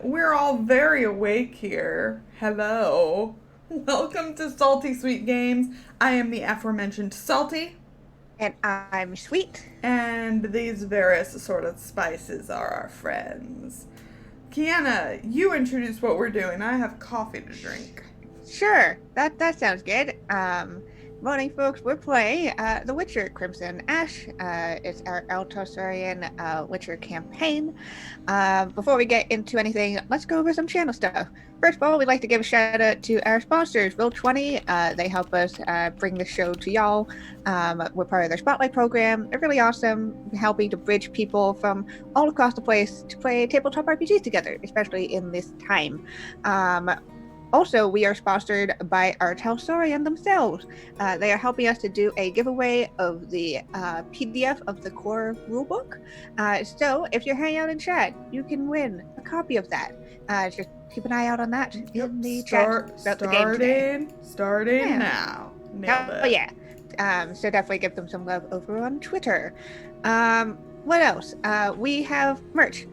we're all very awake here. Hello. Welcome to Salty Sweet Games. I am the aforementioned Salty, And I'm sweet. and these various assorted spices are our friends. Kiana, you introduce what we're doing. I have coffee to drink. Sure, that sounds good. Morning, folks. We're playing The Witcher: Crimson Ash. It's our Altosarian Witcher campaign. Before we get into anything, let's go over some channel stuff. First of all, we'd like to give a shout out to our sponsors, Roll20. They help us bring the show to y'all. We're part of their Spotlight program. They're really awesome, helping to bridge people from all across the place to play tabletop RPGs together, especially in this time. Also, we are sponsored by Artelsorian themselves. They are helping us to do a giveaway of the PDF of the core rulebook. So, if you're hanging out in chat, you can win a copy of that. Just keep an eye out on that in the chat about the game today. Starting Yeah. now. Nailed it. Oh, yeah. So definitely give them some love over on Twitter. What else? We have merch.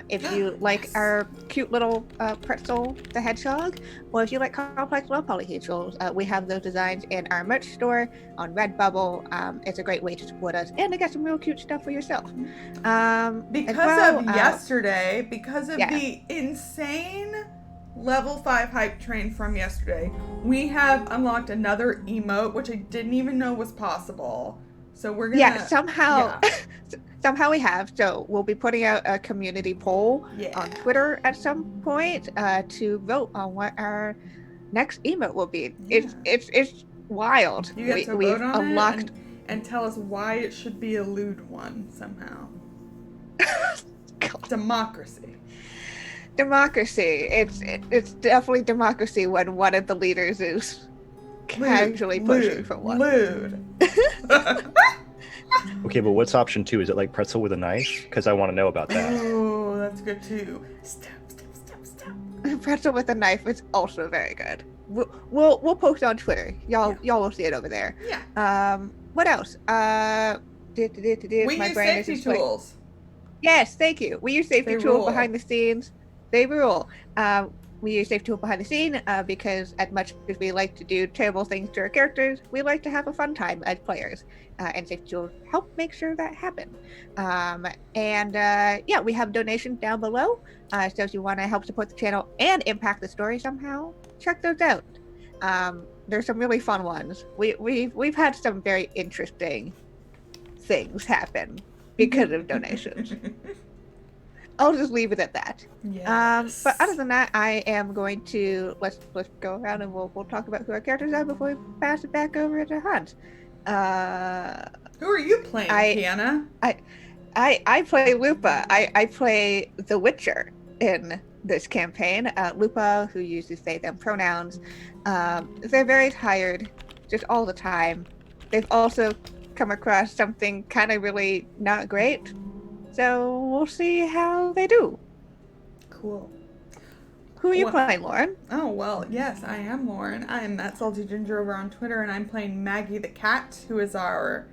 If you like our cute little pretzel, the hedgehog, or if you like complex low polyhedrals, we have those designs in our merch store on Redbubble. It's a great way to support us and to get some real cute stuff for yourself. Because yesterday, because of yeah. the insane level 5 hype train from yesterday, we have unlocked another emote, which I didn't even know was possible. So we're gonna somehow we have. So we'll be putting out a community poll on Twitter at some point to vote on what our next emote will be. It's wild. You get to vote on it and tell us why it should be a lewd one somehow. Democracy. It's definitely democracy when one of the leaders is casually pushing for one. Lewd. Okay, but what's option 2? Is it like pretzel with a knife? Because I want to know about that. Oh, that's good too. Step. Pretzel with a knife is also very good. We'll post on Twitter. Y'all will see it over there. Yeah. What else? We use safety tools. Yes, thank you. We use safety tools behind the scenes. They rule. We use safety tools behind the scene because as much as we like to do terrible things to our characters, we like to have a fun time as players. And safety tools help make sure that happens. We have donations down below. So if you want to help support the channel and impact the story somehow, check those out. There's some really fun ones. We've had some very interesting things happen because of donations. I'll just leave it at that. Yes. But other than that, I am going to let's go around and we'll talk about who our characters are before we pass it back over to Hunt. Who are you playing, Kiana? I play Lupa. I play the Witcher in this campaign. Lupa, who uses they them pronouns. They're very tired, just all the time. They've also come across something kind of really not great. So we'll see how they do. Cool. Who are you playing, Lauren? Oh, well, yes, I am Lauren. I am that salty ginger over on Twitter, and I'm playing Maggie the cat, who is our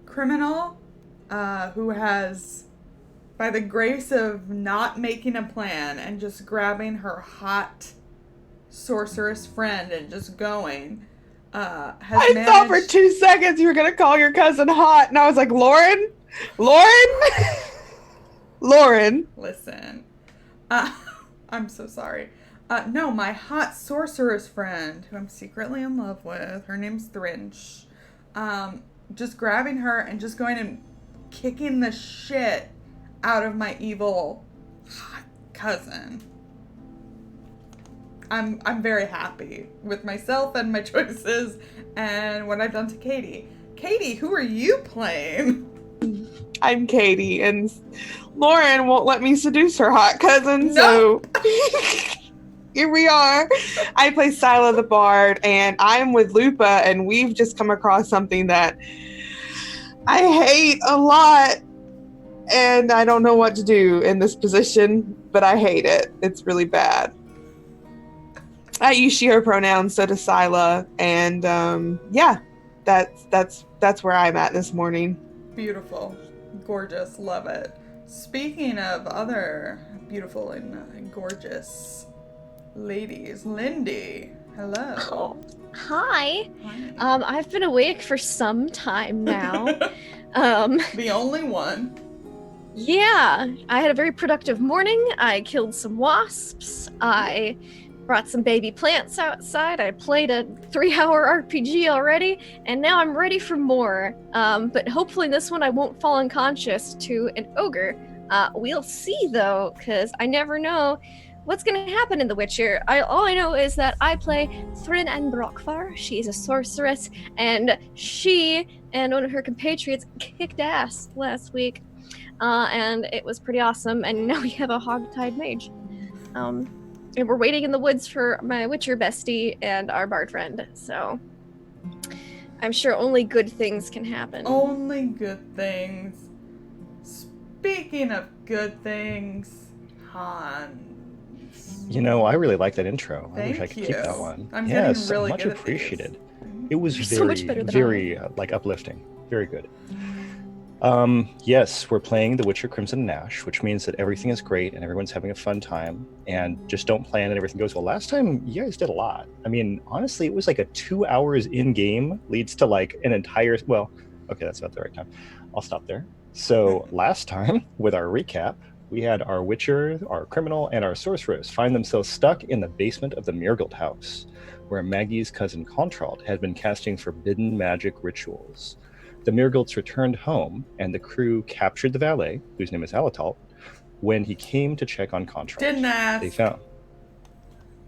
criminal, who has, by the grace of not making a plan and just grabbing her hot sorceress friend and just going, I thought for 2 seconds you were going to call your cousin hot, and I was like, Lauren? Lauren. Listen. I'm so sorry. No, my hot sorceress friend, who I'm secretly in love with, her name's Thrinch. Just grabbing her and just going and kicking the shit out of my evil hot cousin. I'm very happy with myself and my choices and what I've done to Katie. Katie, who are you playing? I'm Katie, and Lauren won't let me seduce her hot cousin, no. So here we are. I play Sila the Bard, and I'm with Lupa, and we've just come across something that I hate a lot, and I don't know what to do in this position, but I hate it. It's really bad. I use she, her pronouns, so does Sila, and that's where I'm at this morning. Beautiful. Gorgeous. Love it. Speaking of other beautiful and gorgeous ladies. Lindy, hello. Oh, hi. Hi. I've been awake for some time now. The only one. Yeah, I had a very productive morning. I killed some wasps. I brought some baby plants outside. I played a 3-hour RPG already, and now I'm ready for more. But hopefully this one I won't fall unconscious to an ogre. We'll see though, because I never know what's going to happen in The Witcher. All I know is that I play Thrin and Brockfar. She's a sorceress, and she and one of her compatriots kicked ass last week. And it was pretty awesome, and now we have a hogtied mage. And we're waiting in the woods for my Witcher bestie and our bard friend, so I'm sure only good things can happen. Only good things. Speaking of good things, Hans. You know, I really like that intro. I wish I Thank could keep you. that one. I'm getting Yes, really much good at these. appreciated. It was You're very, so much better than very like uplifting. Very good. Yes, we're playing The Witcher Crimson and Ash, which means that everything is great and everyone's having a fun time. And just don't plan and everything goes well. Last time, you guys did a lot. I mean, honestly, it was like a 2 hours in game leads to like an entire. Well, okay, that's not the right time. I'll stop there. So last time, with our recap, we had our Witcher, our criminal, and our sorceress find themselves stuck in the basement of the Myrgold house, where Maggie's cousin Contrald had been casting forbidden magic rituals. The Myrgolds returned home, and the crew captured the valet, whose name is Alatalt, when he came to check on Contrald. Didn't ask. They found.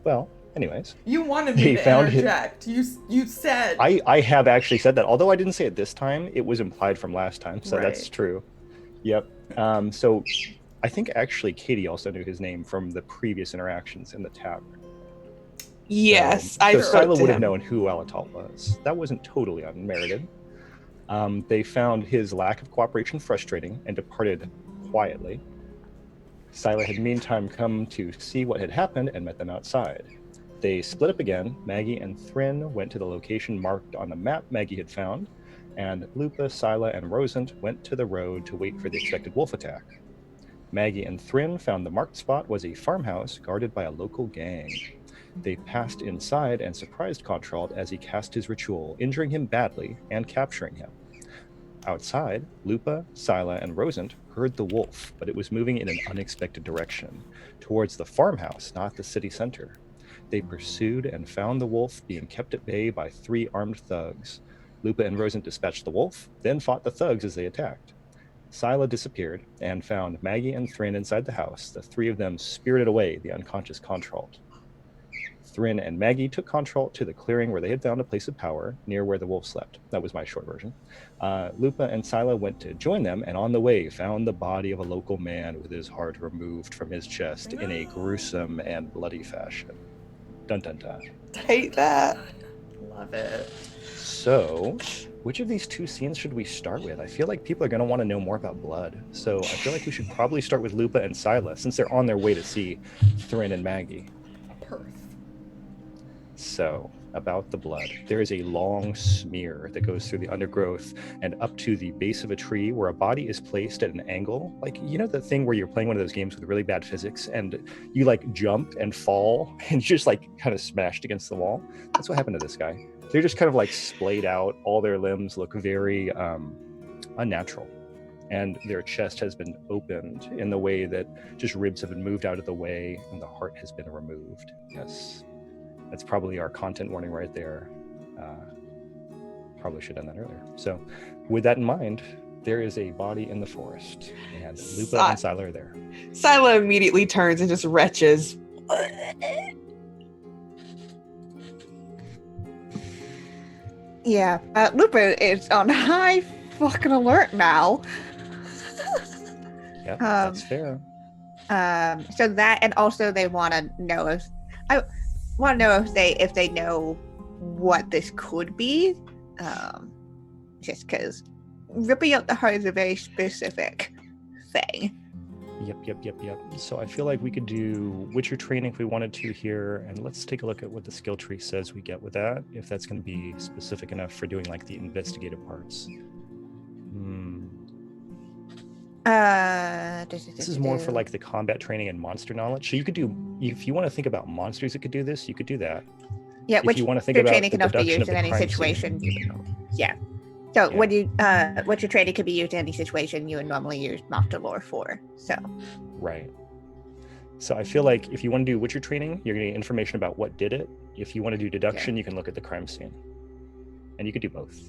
Well, anyways. You wanted me They to found him- interject. You said. I have actually said that. Although I didn't say it this time, it was implied from last time, so that's Right. true. Yep. So I think actually Katie also knew his name from the previous interactions in the tavern. Yes, So I spoke Sila to would have him. known who Alatalt was. That wasn't totally unmerited. They found his lack of cooperation frustrating and departed quietly. Sila had meantime come to see what had happened and met them outside. They split up again. Maggie and Thrin went to the location marked on the map Maggie had found, and Lupa, Sila, and Rosant went to the road to wait for the expected wolf attack. Maggie and Thrin found the marked spot was a farmhouse guarded by a local gang. They passed inside and surprised Contrald as he cast his ritual, injuring him badly and capturing him. Outside, Lupa, Sila, and Rosant heard the wolf, but it was moving in an unexpected direction, towards the farmhouse, not the city center. They pursued and found the wolf being kept at bay by 3 armed thugs. Lupa and Rosant dispatched the wolf, then fought the thugs as they attacked. Sila disappeared and found Maggie and Thrin inside the house. The 3 of them spirited away the unconscious Contrald. Thrin and Maggie took Contralt to the clearing where they had found a place of power near where the wolf slept. That was my short version. Lupa and Sila went to join them, and on the way found the body of a local man with his heart removed from his chest in a gruesome and bloody fashion. Dun dun dun. Hate that. Love it. So, which of these 2 scenes should we start with? I feel like people are going to want to know more about blood. So I feel like we should probably start with Lupa and Sila, since they're on their way to see Thrin and Maggie. Perth. So, about the blood. There is a long smear that goes through the undergrowth and up to the base of a tree where a body is placed at an angle. Like, you know the thing where you're playing one of those games with really bad physics and you like jump and fall and just like kind of smashed against the wall? That's what happened to this guy. They're just kind of like splayed out. All their limbs look very unnatural. And their chest has been opened in the way that just ribs have been moved out of the way and the heart has been removed. Yes. That's probably our content warning right there. Probably should have done that earlier. So, with that in mind, there is a body in the forest, and Lupa and Sila are there. Sila immediately turns and just retches. Yeah, Lupa is on high fucking alert now. Yep, that's fair. So that, and also they want to know if they know what this could be. Just because ripping out the heart is a very specific thing. Yep. So I feel like we could do Witcher training if we wanted to here, and let's take a look at what the skill tree says we get with that, if that's going to be specific enough for doing like the investigative parts. This is more for like the combat training and monster knowledge. So you could do, if you want to think about monsters that could do this, you could do that. Yeah, If which you want to think your about training the can also be deduction used of in the any crime situation. scene. Yeah. So Yeah. when you what your training can be used in any situation you would normally use Master Lore for. So Right. So I feel like if you want to do Witcher training, you're going to get information about what did it. If you want to do deduction, you can look at the crime scene. And you could do both.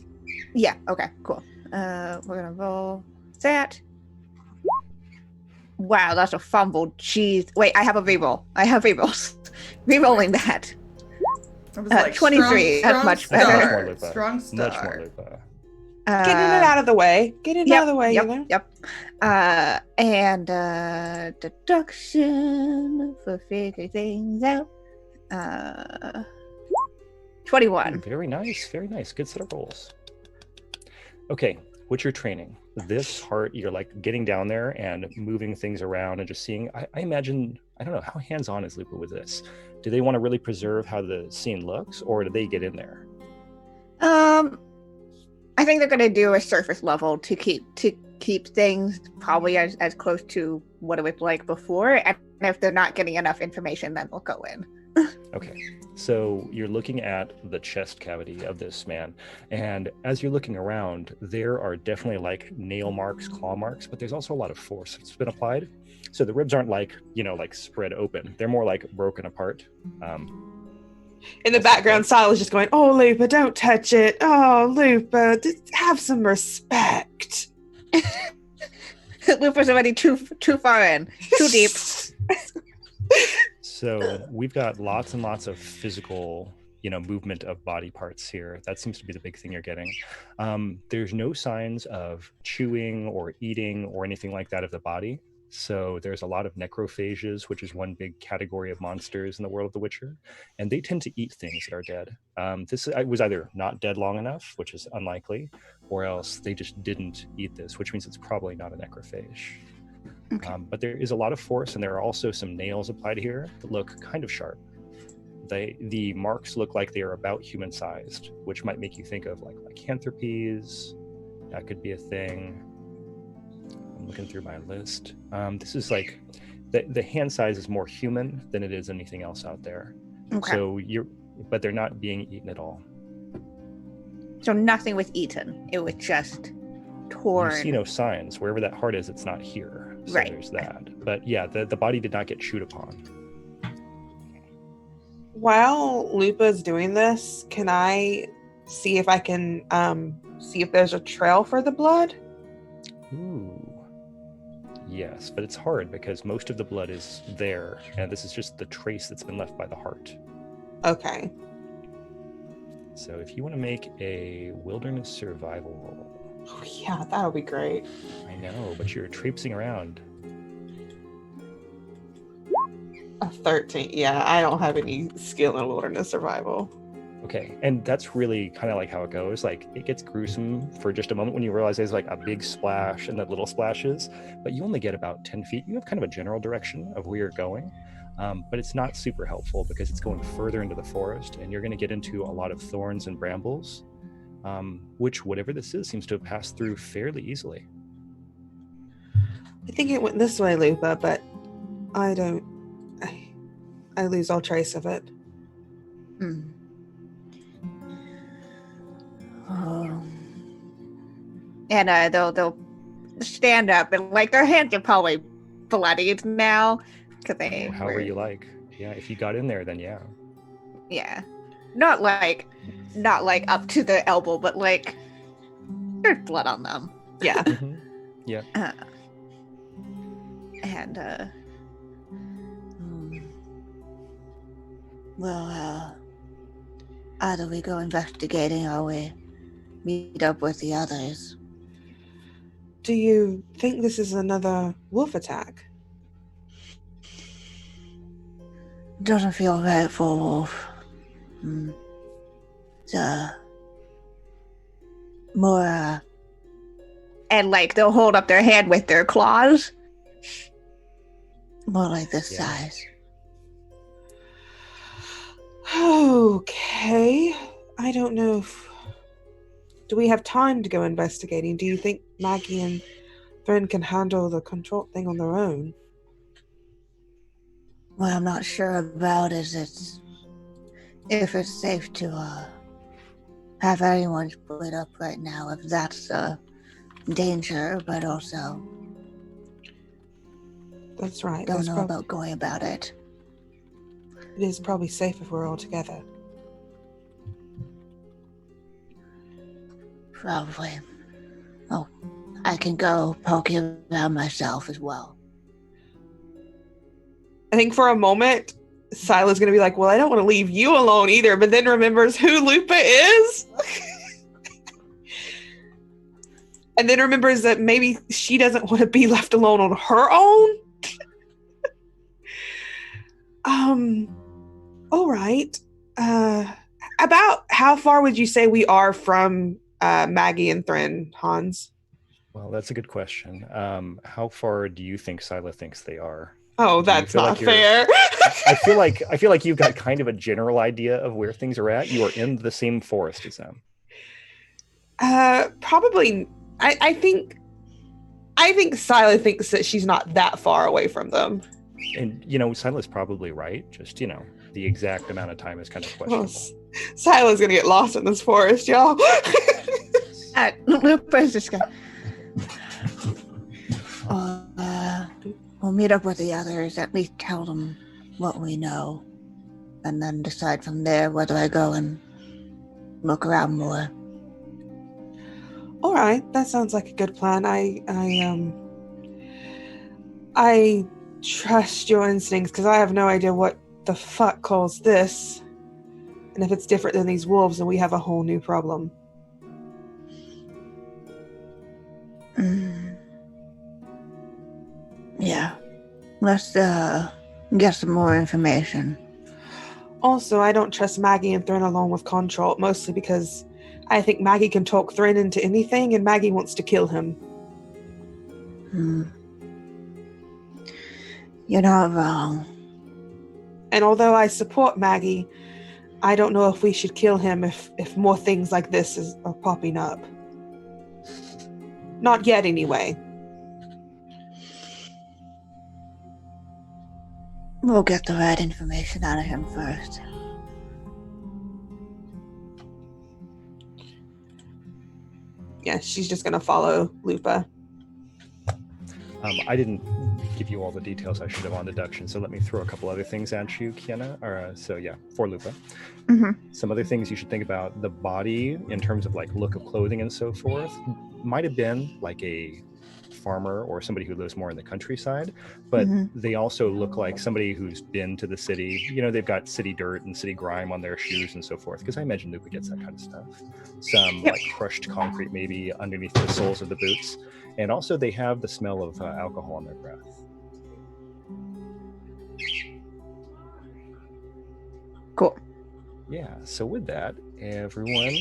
yeah, okay, cool. We're gonna roll that. Wow, that's a fumble. Jeez. Wait, I have a reroll. I have rerolls. Rerolling that. I was like, 23, strong much start. better. Much more Lupa. Strong start. Much more Lupa. Getting it out of the way. Getting it out of the way, Yep, you know? yep. And deduction for figuring things out. 21. Very nice. Very nice. Good set of rolls. Okay. Witcher training. This part, you're like getting down there and moving things around and just seeing. I imagine, I don't know, how hands-on is Lupa with this? Do they want to really preserve how the scene looks, or do they get in there? I think they're gonna do a surface level to keep things probably as close to what it was like before, and if they're not getting enough information, then they'll go in. Okay, so you're looking at the chest cavity of this man, and as you're looking around, there are definitely like nail marks, claw marks, but there's also a lot of force that's been applied. So the ribs aren't like, like spread open. They're more like broken apart. In the background, Silas just going, "Oh, Lupa, don't touch it. Oh, Lupa, just have some respect." Lupa's already too far in, too deep. So we've got lots and lots of physical, movement of body parts here. That seems to be the big thing you're getting. There's no signs of chewing or eating or anything like that of the body. So there's a lot of necrophages, which is one big category of monsters in the world of The Witcher. And they tend to eat things that are dead. This was either not dead long enough, which is unlikely, or else they just didn't eat this, which means it's probably not a necrophage. Okay. But there is a lot of force, and there are also some nails applied here that look kind of sharp. The marks look like they are about human-sized, which might make you think of like lycanthropes. That could be a thing. I'm looking through my list. This is like the hand size is more human than it is anything else out there. Okay. So but they're not being eaten at all. So nothing was eaten. It was just torn. You see no signs. Wherever that heart is, it's not here. So Right. there's that. But yeah, the body did not get chewed upon. While Lupa's doing this, can I see if I can see if there's a trail for the blood? Ooh. Yes, but it's hard because most of the blood is there, and this is just the trace that's been left by the heart. Okay. So if you want to make a wilderness survival roll. Oh, yeah, that would be great. I know, but you're traipsing around. A 13. Yeah, I don't have any skill in wilderness survival. Okay, and that's really kind of like how it goes. Like, it gets gruesome for just a moment when you realize there's like a big splash and then little splashes, but you only get about 10 feet. You have kind of a general direction of where you're going, but it's not super helpful because it's going further into the forest, and you're going to get into a lot of thorns and brambles, which, whatever this is, seems to have passed through fairly easily. I think it went this way, Lupa, but I lose all trace of it. Hmm. And they'll stand up and like their hands are probably bloodied now because they However you like. Yeah, if you got in there, then yeah. Yeah, not like up to the elbow, but like there's blood on them. Yeah. Mhm. Yeah. And well, either we go investigating or we meet up with the others. Do you think this is another wolf attack? Doesn't feel right for Wolf. More and like they'll hold up their hand with their claws. More like this Yeah. size. Okay. I don't know if... Do we have time to go investigating? Do you think Maggie and Thren can handle the control thing on their own. What I'm not sure about is if it's safe to have anyone split up right now, if that's a danger, but also That's right. don't That's know about going about it. It is probably safe if we're all together. Probably. Oh, I can go poke around myself as well. I think for a moment, Sila's going to be like, well, I don't want to leave you alone either, but then remembers who Lupa is. And then remembers that maybe she doesn't want to be left alone on her own. All right. About how far would you say we are from Maggie and Thren, Hans? Well, that's a good question. How far do you think Sila thinks they are? Oh, Do you that's feel not like you're- fair. I feel like you've got kind of a general idea of where things are at. You are in the same forest as them. Probably. I think Sila thinks that she's not that far away from them. And Sila's probably right. Just the exact amount of time is kind of Well, questionable. Sila's gonna get lost in this forest, y'all. Lupa's just gonna... we'll meet up with the others, at least tell them what we know, and then decide from there whether I go and look around more. All right, that sounds like a good plan. I trust your instincts because I have no idea what the fuck caused this, and if it's different than these wolves, then we have a whole new problem. Yeah. Let's get some more information. Also, I don't trust Maggie and Thren along with Contralt, mostly because I think Maggie can talk Thren into anything, and Maggie wants to kill him. You're not wrong. And although I support Maggie, I don't know if we should kill him if more things like this are popping up. Not yet, anyway. We'll get the right information out of him first. Yeah, she's just gonna follow Lupa. I didn't give you all the details I should have on deduction, so let me throw a couple other things at you, Kiana. For Lupa. Some other things you should think about: the body, in terms of like look of clothing and so forth, might have been like a farmer or somebody who lives more in the countryside, but they also look like somebody who's been to the city. They've got city dirt and city grime on their shoes and so forth, because I imagine Lupa gets that kind of stuff. Some like crushed concrete maybe underneath the soles of the boots, and also they have the smell of alcohol on their breath. Cool. Yeah, so with that, everyone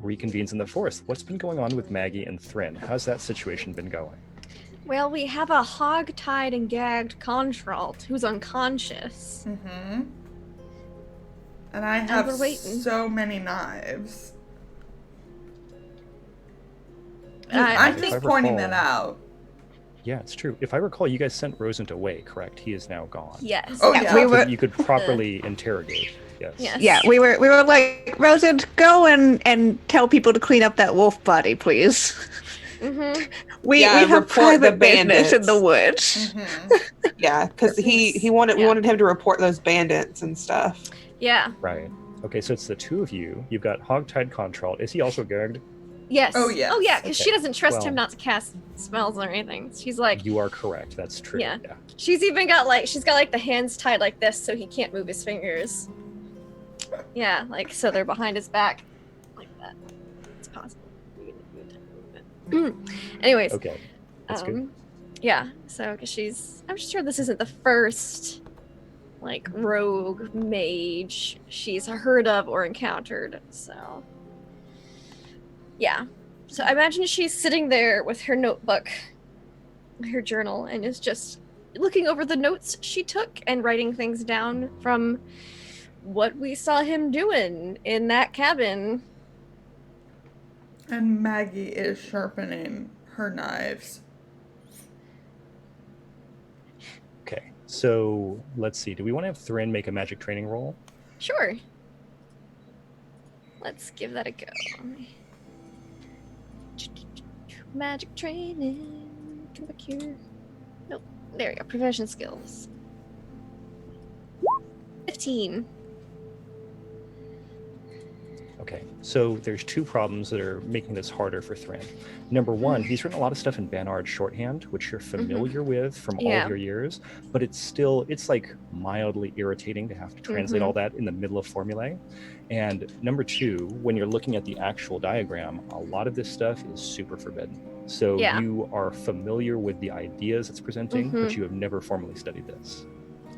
reconvenes in the forest. What's been going on with Maggie and Thren? How's that situation been going? Well, we have a hog-tied and gagged Contralt who's unconscious. And I have we're waiting. so many knives. I I'm think- just pointing that out. Yeah, it's true. If I recall, you guys sent Rosent away, correct? He is now gone. Yes. Oh, Yeah, yeah. we were. You could properly interrogate. Yes. Yes. Yeah, we were like, Rosent, go and tell people to clean up that wolf body, please. We have report private the business in bandits. the woods. Yeah, because we wanted him to report those bandits and stuff. Yeah. Right. Okay, so it's the two of you. You've got Hogtied Contralt. Is he also gagged? Yes. Oh, yes. Oh, yeah, because she Okay. doesn't trust Well- him not to cast spells or anything. She's like, You are correct. That's true. Yeah. she's got the hands tied like this so he can't move his fingers. Yeah, like so they're behind his back, like that. It's possible. Anyways, Okay. That's good. yeah. So I'm sure this isn't the first like rogue mage she's heard of or encountered. So yeah. So I imagine she's sitting there with her notebook, her journal, and is just looking over the notes she took and writing things down from what we saw him doing in that cabin. And Maggie is sharpening her knives. So let's see. Do we want to have Thrin make a magic training roll? Sure. Let's give that a go. Magic training. Come back here. Nope. There we go. Prevention skills. 15. Okay, so there's two problems that are making this harder for Thrin. Number one, he's written a lot of stuff in Banard shorthand, which you're familiar with from all of your years, but it's like mildly irritating to have to translate all that in the middle of formulae. And number two, when you're looking at the actual diagram, a lot of this stuff is super forbidden. So you are familiar with the ideas it's presenting, but you have never formally studied this.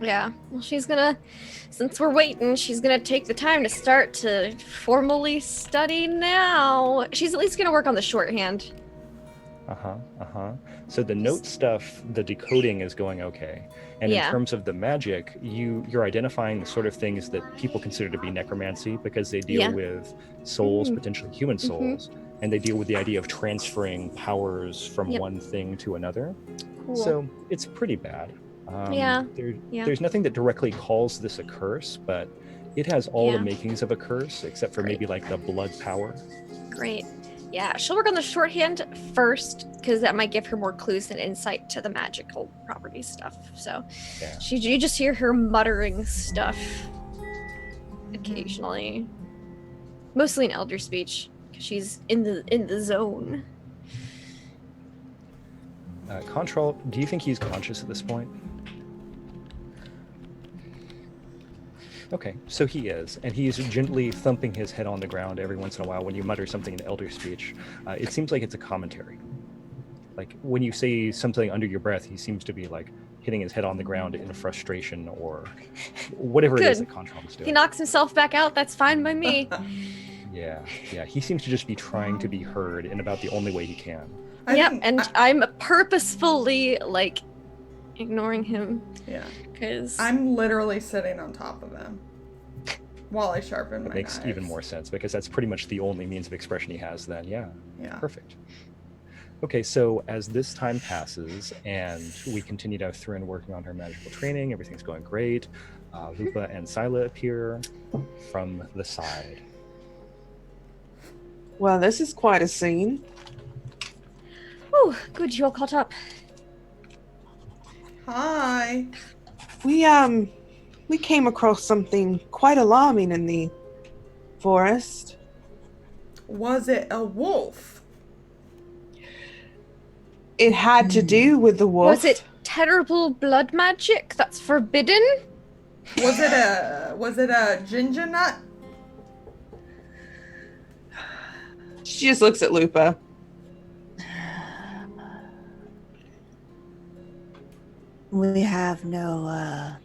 Yeah, well, since we're waiting, she's gonna take the time to start to formally study now. She's at least gonna work on the shorthand. So the note stuff, the decoding is going okay. And in terms of the magic, you're identifying the sort of things that people consider to be necromancy because they deal with souls, potentially human souls, and they deal with the idea of transferring powers from one thing to another. Cool. So it's pretty bad. There's nothing that directly calls this a curse, but it has all the makings of a curse, except for maybe like the blood power. Great. Yeah, she'll work on the shorthand first, because that might give her more clues and insight to the magical property stuff. So you just hear her muttering stuff occasionally. Mostly in elder speech, because she's in the zone. Contral, do you think he's conscious at this point? Okay, so he is, and he's gently thumping his head on the ground every once in a while when you mutter something in elder speech. It seems like it's a commentary. Like, when you say something under your breath, he seems to be, like, hitting his head on the ground in frustration or whatever it is that Contral is doing. He knocks himself back out, that's fine by me. Yeah, he seems to just be trying to be heard in about the only way he can. I'm purposefully, like, ignoring him. Yeah. Because I'm literally sitting on top of him while I sharpen my knives. That makes even more sense, because that's pretty much the only means of expression he has then. Yeah. Perfect. Okay, so as this time passes and we continue to have Thrin working on her magical training, everything's going great. Lupa and Scylla appear from the side. Well, this is quite a scene. Oh, good, you all caught up. Hi. We came across something quite alarming in the forest. Was it a wolf? It had to do with the wolf. Was it terrible blood magic that's forbidden? Was it a ginger nut? She just looks at Lupa. We have no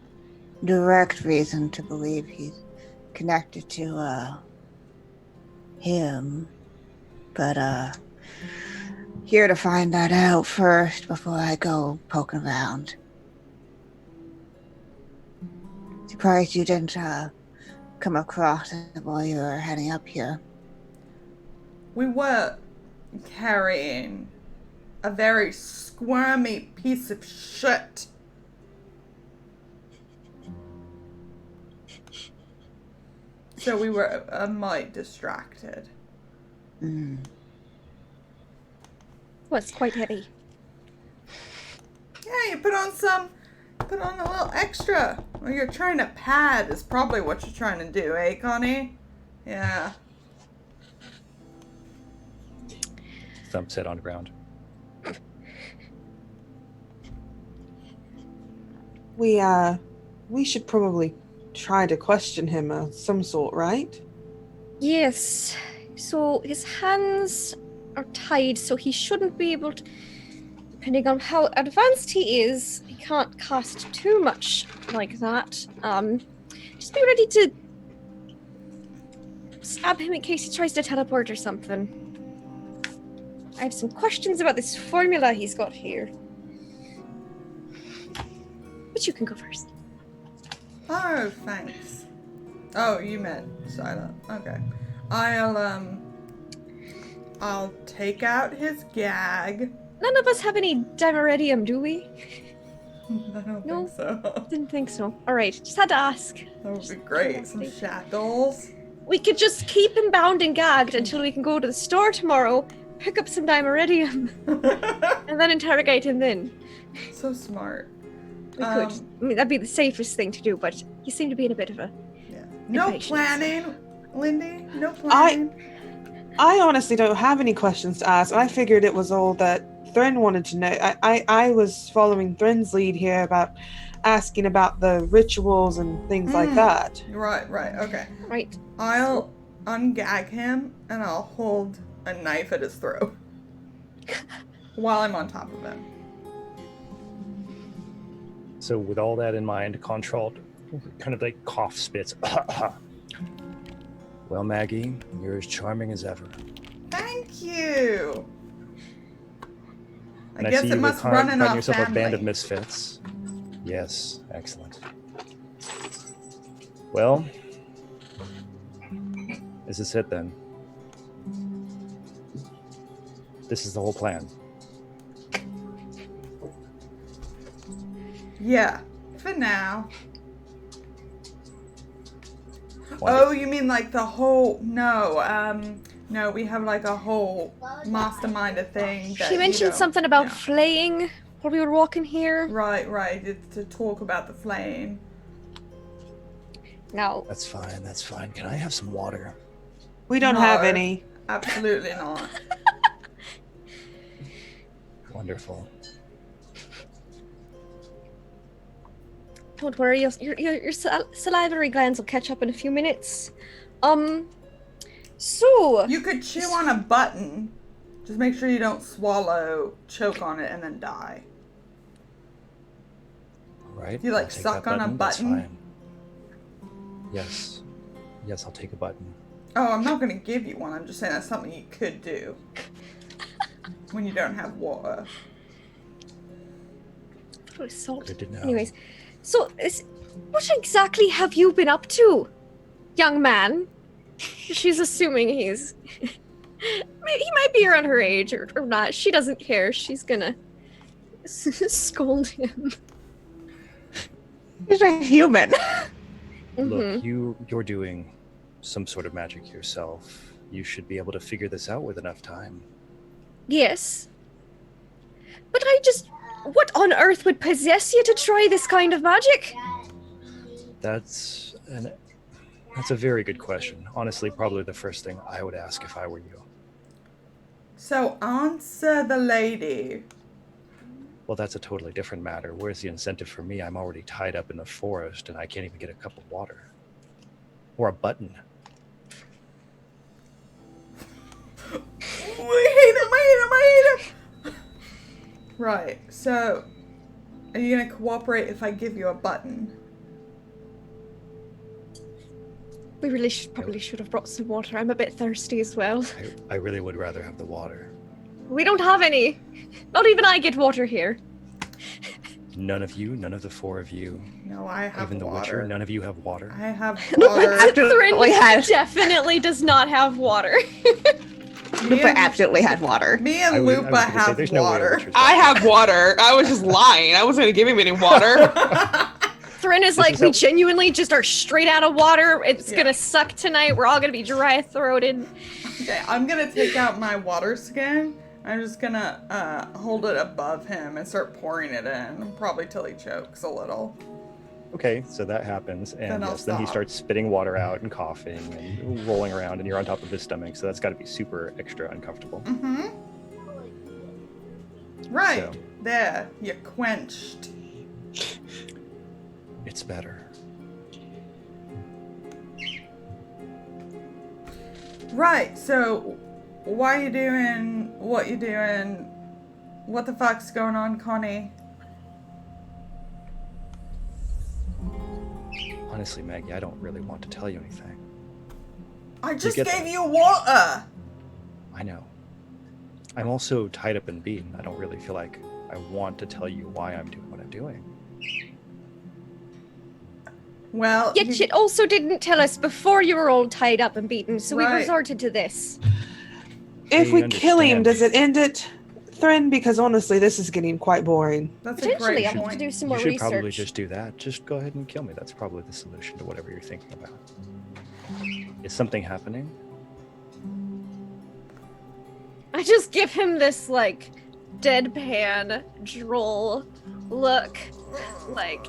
direct reason to believe he's connected to him, but here to find that out first before I go poking around. Surprised you didn't come across it while you were heading up here. We were carrying a very squirmy piece of shit. So we were a mite distracted. Was quite heavy. Yeah, you put on a little extra. Or you're trying to pad is probably what you're trying to do, eh, Connie? Yeah. Thumps head on the ground. We should probably try to question him of some sort, right? Yes. So his hands are tied, so he shouldn't be able to. Depending on how advanced he is, he can't cast too much like that. Just be ready to stab him in case he tries to teleport or something. I have some questions about this formula he's got here. But you can go first. Oh, thanks. Oh, you meant Scylla. Okay. I'll take out his gag. None of us have any Dimeridium, do we? I don't No. think so. Didn't think so. All right, just had to ask. That would be great. Some shackles. We could just keep him bound and gagged until we can go to the store tomorrow, pick up some Dimeridium, and then interrogate him then. So smart. We could. I mean, that'd be the safest thing to do, but you seem to be in a bit of a... Yeah. No Impatience. planning, Lindy. No planning. I honestly don't have any questions to ask. I figured it was all that Thren wanted to know. I was following Thren's lead here about asking about the rituals and things like that. Right. Okay. Right. I'll ungag him and I'll hold a knife at his throat while I'm on top of him. So with all that in mind, Contralt kind of like cough spits. Well, Maggie, you're as charming as ever. Thank you. I And guess see it you must with run in find our yourself family. a band of misfits. Yes, excellent. Well, is this it then? This is the whole plan. Yeah, for now. Wonderful. Oh, you mean like the whole? No, we have like a whole masterminded thing. That She you mentioned don't- something about yeah. flaying while we were walking here. Right, to talk about the flame. Now, That's fine. Can I have some water? We don't have No. any. Absolutely not. Wonderful. don't worry, your salivary glands will catch up in a few minutes. So... You could chew on a button. Just make sure you don't swallow, choke on it, and then die. All right. You, like, I'll take suck that on a That's button? fine. Yes, I'll take a button. Oh, I'm not gonna give you one. I'm just saying that's something you could do when you don't have water. Oh, salt. Good to know. Anyways, so what exactly have you been up to, young man? She's assuming he's... he might be around her age or not. She doesn't care. She's gonna scold him. He's a human. Look, you're doing some sort of magic yourself. You should be able to figure this out with enough time. Yes. But what on earth would possess you to try this kind of magic? That's a very good question. Honestly, probably the first thing I would ask if I were you. So answer the lady. Well, that's a totally different matter. Where's the incentive for me? I'm already tied up in the forest and I can't even get a cup of water. Or a button. I hate him. Right, so are you gonna cooperate if I give you a button? We really probably should have brought some water. I'm a bit thirsty as well. I really would rather have the water. We don't have any. Not even I get water here. None of the four of you, No, I have even the water. Witcher, none of you have water. I have Lupa water. absolutely had. Definitely does not have water. Me Lupa and- absolutely had water. Me I and was Lupa gonna say, have there's no way water. Witcher's I got have water. I was just lying. I wasn't going to give him any water. Thrin is This like, is we how- genuinely just are straight out of water. It's Yeah. gonna suck tonight. We're all gonna be dry throated. Okay, I'm gonna take out my water skin. I'm just gonna hold it above him and start pouring it in, probably till he chokes a little. Okay, so that happens, and Then I'll yes, then he stop. starts spitting water out and coughing and rolling around, and you're on top of his stomach, so that's got to be super extra uncomfortable. Mm-hmm. Right. So. There. You're quenched. It's better. Right, so why you doing what you doing? What the fuck's going on, Connie? Honestly, Maggie, I don't really want to tell you anything. I just get gave that? you water! I know. I'm also tied up and beaten. I don't really feel like I want to tell you why I'm doing what I'm doing. Well, Yet you also didn't tell us before you were all tied up and beaten, so we Right. resorted to this. If We we kill him, understand. does it end it? Catherine? Because honestly, this is getting quite boring. That's a Potentially, great I'm going point. to do some You more should research. probably just do that. Just go ahead and kill me. That's probably the solution to whatever you're thinking about. Is something happening? I just give him this like deadpan, droll look, like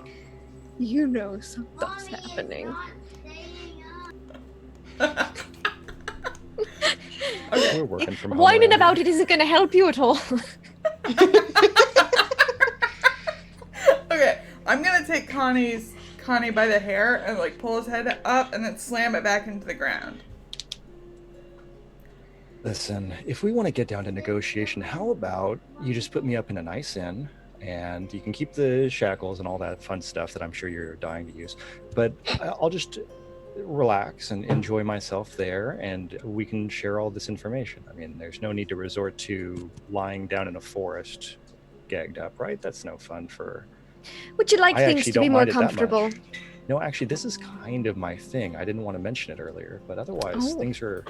you know something's happening. We're working from home. Whining around about here. it isn't going to help you at all. Okay, I'm gonna take Connie by the hair and like pull his head up and then slam it back into the ground. Listen, if we want to get down to negotiation, how about you just put me up in a nice inn, and you can keep the shackles and all that fun stuff that I'm sure you're dying to use, but I'll just relax and enjoy myself there, and we can share all this information. I mean, there's no need to resort to lying down in a forest gagged up, right? That's no fun for... Would you like I things actually to be don't more mind it that much. comfortable? No, actually, this is kind of my thing. I didn't want to mention it earlier, but otherwise, Oh. things are...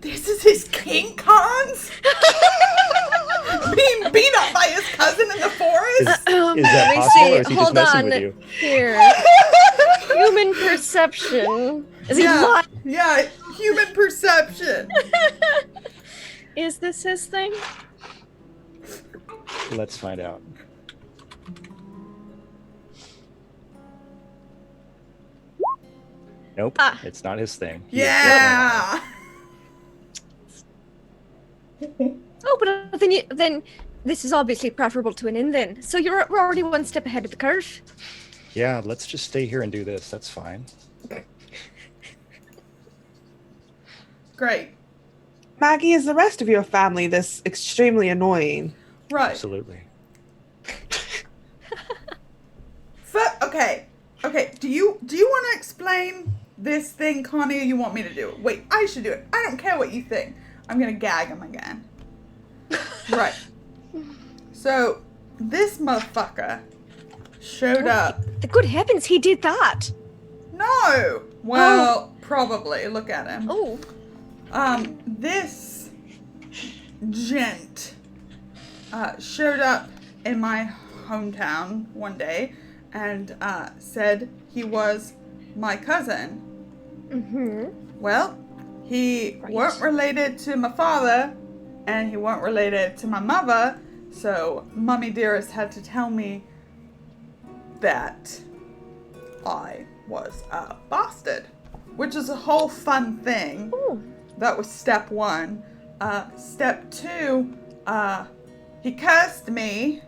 This is his kink, Hans? Being beat up by his cousin in the forest? Is that Let me possible, see. or is he just Hold messing on. with you? Here. Human perception. Is he Yeah. lying? Yeah, human perception. Is this his thing? Let's find out. Nope, Ah. it's not his thing. Yeah. Oh, but then this is obviously preferable to an inn then. So we're already one step ahead of the curve. Yeah, let's just stay here and do this. That's fine. Great. Maggie, is the rest of your family this extremely annoying? Right. Absolutely. Okay. Do you want to explain this thing, Connie, or you want me to do it? Wait, I should do it. I don't care what you think. I'm gonna gag him again. Right. So, this motherfucker showed up. The good heavens, he did that. No! Well, probably. Look at him. Oh, This gent showed up in my hometown one day and said he was my cousin. mm-hmm. Well, he Right. weren't related to my father, and he weren't related to my mother, so Mummy Dearest had to tell me that I was a bastard, which is a whole fun thing. Oh, That was step one. Step two, he cursed me,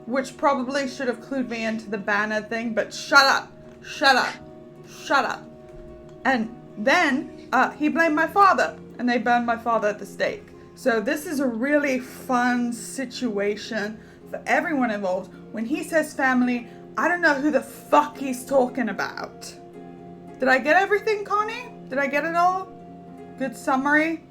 which probably should have clued me into the banner thing, but shut up. And then, he blamed my father, and they burned my father at the stake. So this is a really fun situation for everyone involved. When he says family, I don't know who the fuck he's talking about. Did I get everything, Connie? Did I get it all? Good summary?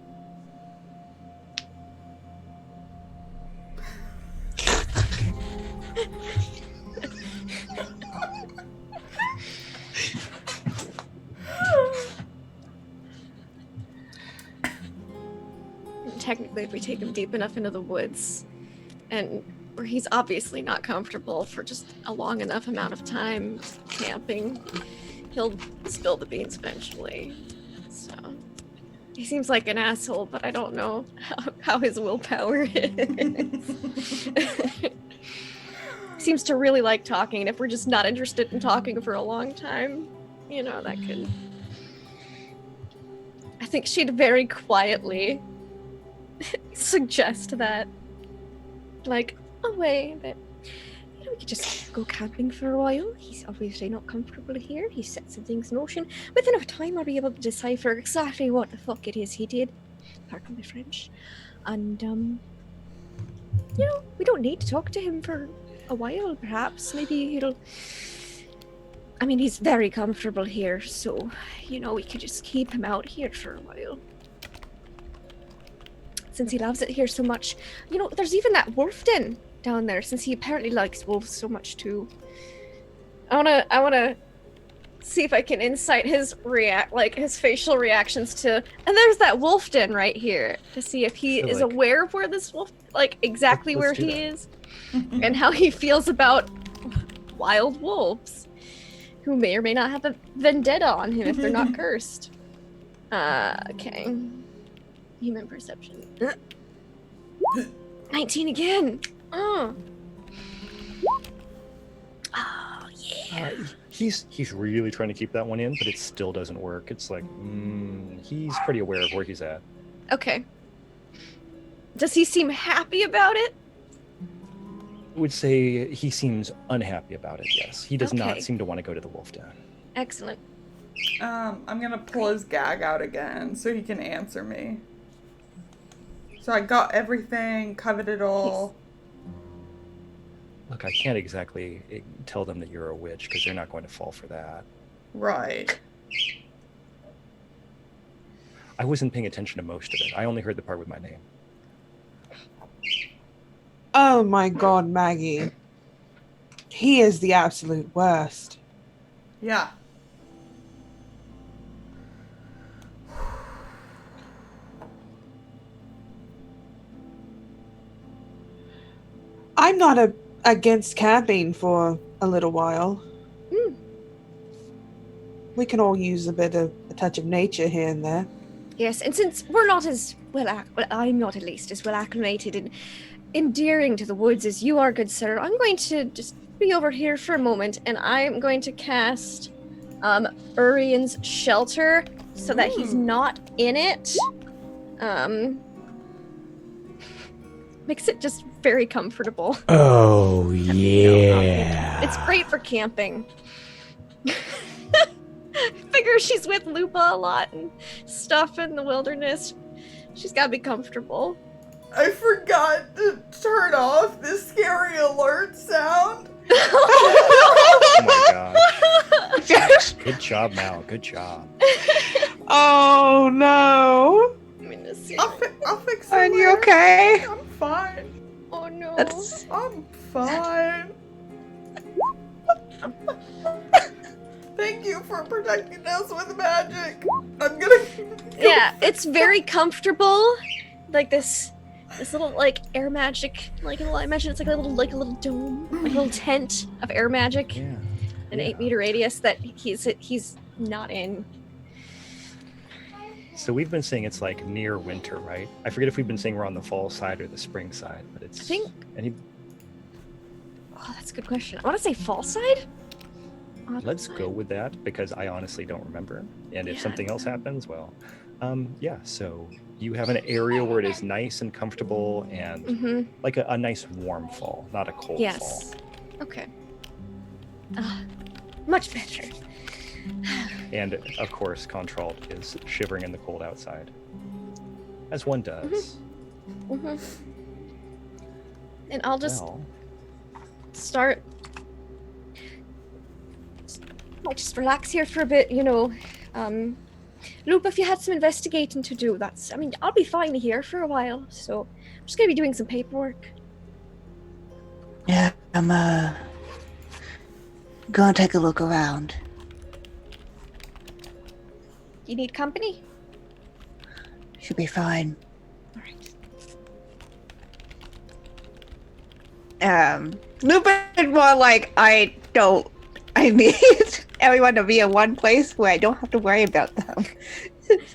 technically, if we take him deep enough into the woods, and where he's obviously not comfortable for just a long enough amount of time camping, he'll spill the beans eventually. So he seems like an asshole, but I don't know how his willpower is. Seems to really like talking, and if we're just not interested in talking for a long time, you know, that could... I think she'd very quietly suggest that, like, oh wait, that, you know, we could just go camping for a while. He's obviously not comfortable here. He set some things in motion. With enough time, I'll be able to decipher exactly what the fuck it is he did. Pardon my French. And, you know, we don't need to talk to him for a while, perhaps. Maybe he'll... I mean, he's very comfortable here, so, you know, we could just keep him out here for a while. Since he loves it here so much. You know, there's even that wolf den down there, since he apparently likes wolves so much too. I wanna see if I can insight his his facial reactions to. And there's that wolf den right here to see if he So, is like- aware of where this wolf, exactly Let's where do he that. is, and how he feels about wild wolves, who may or may not have a vendetta on him if they're not cursed. Okay. Human perception. 19 again. Oh. Oh yeah. He's really trying to keep that one in, but it still doesn't work. It's like, he's pretty aware of where he's at. Okay. Does he seem happy about it? I would say he seems unhappy about it, yes. He does Okay. not seem to want to go to the wolf den. Excellent. I'm gonna pull his gag out again so he can answer me. So I got everything, coveted all. Look, I can't exactly tell them that you're a witch because they're not going to fall for that. Right. I wasn't paying attention to most of it. I only heard the part with my name. Oh my god, Maggie. He is the absolute worst. Yeah. I'm not against camping for a little while. Mm. We can all use a touch of nature here and there. Yes, and since we're not as I'm not at least as well acclimated and endearing to the woods as you are, good sir, I'm going to just be over here for a moment, and I'm going to cast Urian's Shelter so that he's Ooh. not in it. Makes it just very comfortable. Oh, yeah. It's great for camping. Figure she's with Lupa a lot and stuff in the wilderness. She's gotta be comfortable. I forgot to turn off the scary alert sound. Oh my gosh. Good job, Mal. Good job. Oh no. I'm in this I'll fix it. Are you later. okay? I'm fine. Oh no. That's I'm fine. Thank you for protecting us with magic. I'm gonna. Yeah, it's very comfortable. Like this little air magic, I imagine it's like a little dome, like a little tent of air magic, Yeah. an 8-meter radius that he's not in. So we've been saying it's like near winter, right? I forget if we've been saying we're on the fall side or the spring side, but it's. I think- Any, Oh, that's a good question. I want to say fall side. let's go with that because I honestly don't remember. And if Yeah. something else happens, well, yeah. So you have an area where it is nice and comfortable and Mm-hmm. like a nice warm fall, not a cold fall. Yes. Okay. Much better. And of course, Contralt is shivering in the cold outside, as one does. Mm-hmm. And I'll just Well, start. I'll just relax here for a bit, Loop, if you had some investigating to do, I'll be fine here for a while, so I'm just gonna be doing some paperwork. Yeah, I'm gonna take a look around. You need company? Should be fine. Alright. Lupin more like I need everyone to be in one place where I don't have to worry about them.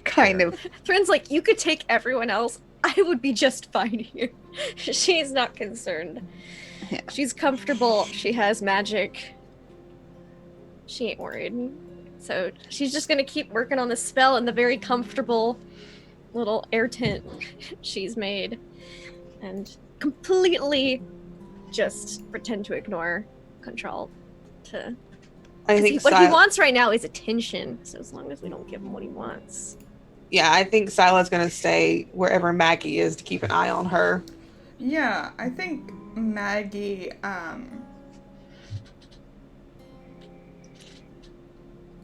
kind of. Thrin's like, you could take everyone else. I would be just fine here. She's not concerned. Yeah. She's comfortable. She has magic. She ain't worried. So she's just gonna keep working on the spell in the very comfortable little air tent she's made. And completely just pretend to ignore Control. I think What he Sil- wants right now is attention. So as long as we don't give him what he wants. Yeah, I think Sila's gonna stay wherever Maggie is to keep an eye on her. Yeah, I think Maggie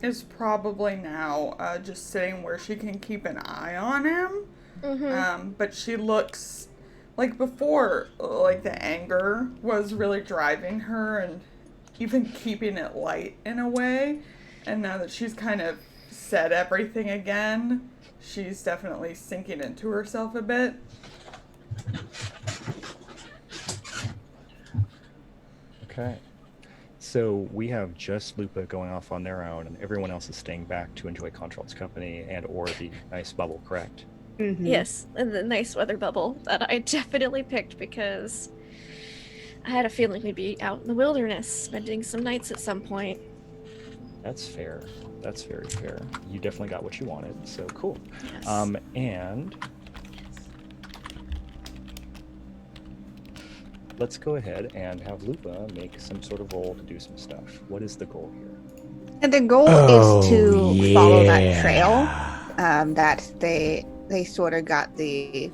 is probably now just sitting where she can keep an eye on him. Mm-hmm. But she looks like before, like the anger was really driving her and even keeping it light in a way. And now that she's kind of said everything again, she's definitely sinking into herself a bit. Okay. So we have just Lupa going off on their own, and everyone else is staying back to enjoy Contralt's company and or the nice bubble, correct? Mhm. Yes, and the nice weather bubble that I definitely picked because I had a feeling we'd be out in the wilderness spending some nights at some point. That's fair. That's very fair. You definitely got what you wanted, so cool. Yes. And let's go ahead and have Lupa make some sort of roll to do some stuff. What is the goal here? And the goal is to follow that trail that they sort of got the